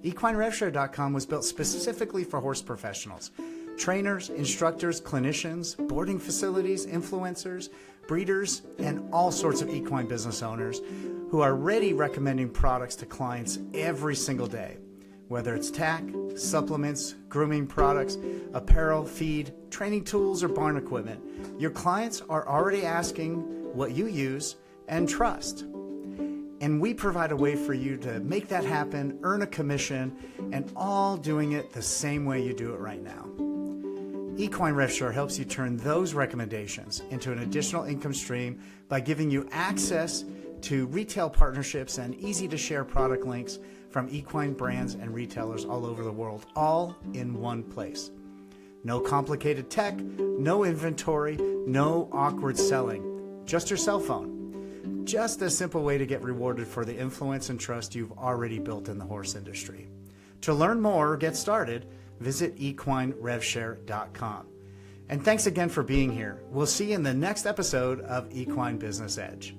[SPEAKER 1] EquineRevShare.com was built specifically for horse professionals. Trainers, instructors, clinicians, boarding facilities, influencers, breeders, and all sorts of equine business owners who are ready recommending products to clients every single day. Whether it's tack, supplements, grooming products, apparel, feed, training tools, or barn equipment, your clients are already asking what you use and trust. And we provide a way for you to make that happen, earn a commission, and all doing it the same way you do it right now. Equine RevShare helps you turn those recommendations into an additional income stream by giving you access to retail partnerships and easy-to-share product links from equine brands and retailers all over the world, all in one place. No complicated tech, no inventory, no awkward selling, just your cell phone. Just a simple way to get rewarded for the influence and trust you've already built in the horse industry. To learn more or get started, visit EquineRevShare.com. And thanks again for being here. We'll see you in the next episode of Equine Business Edge.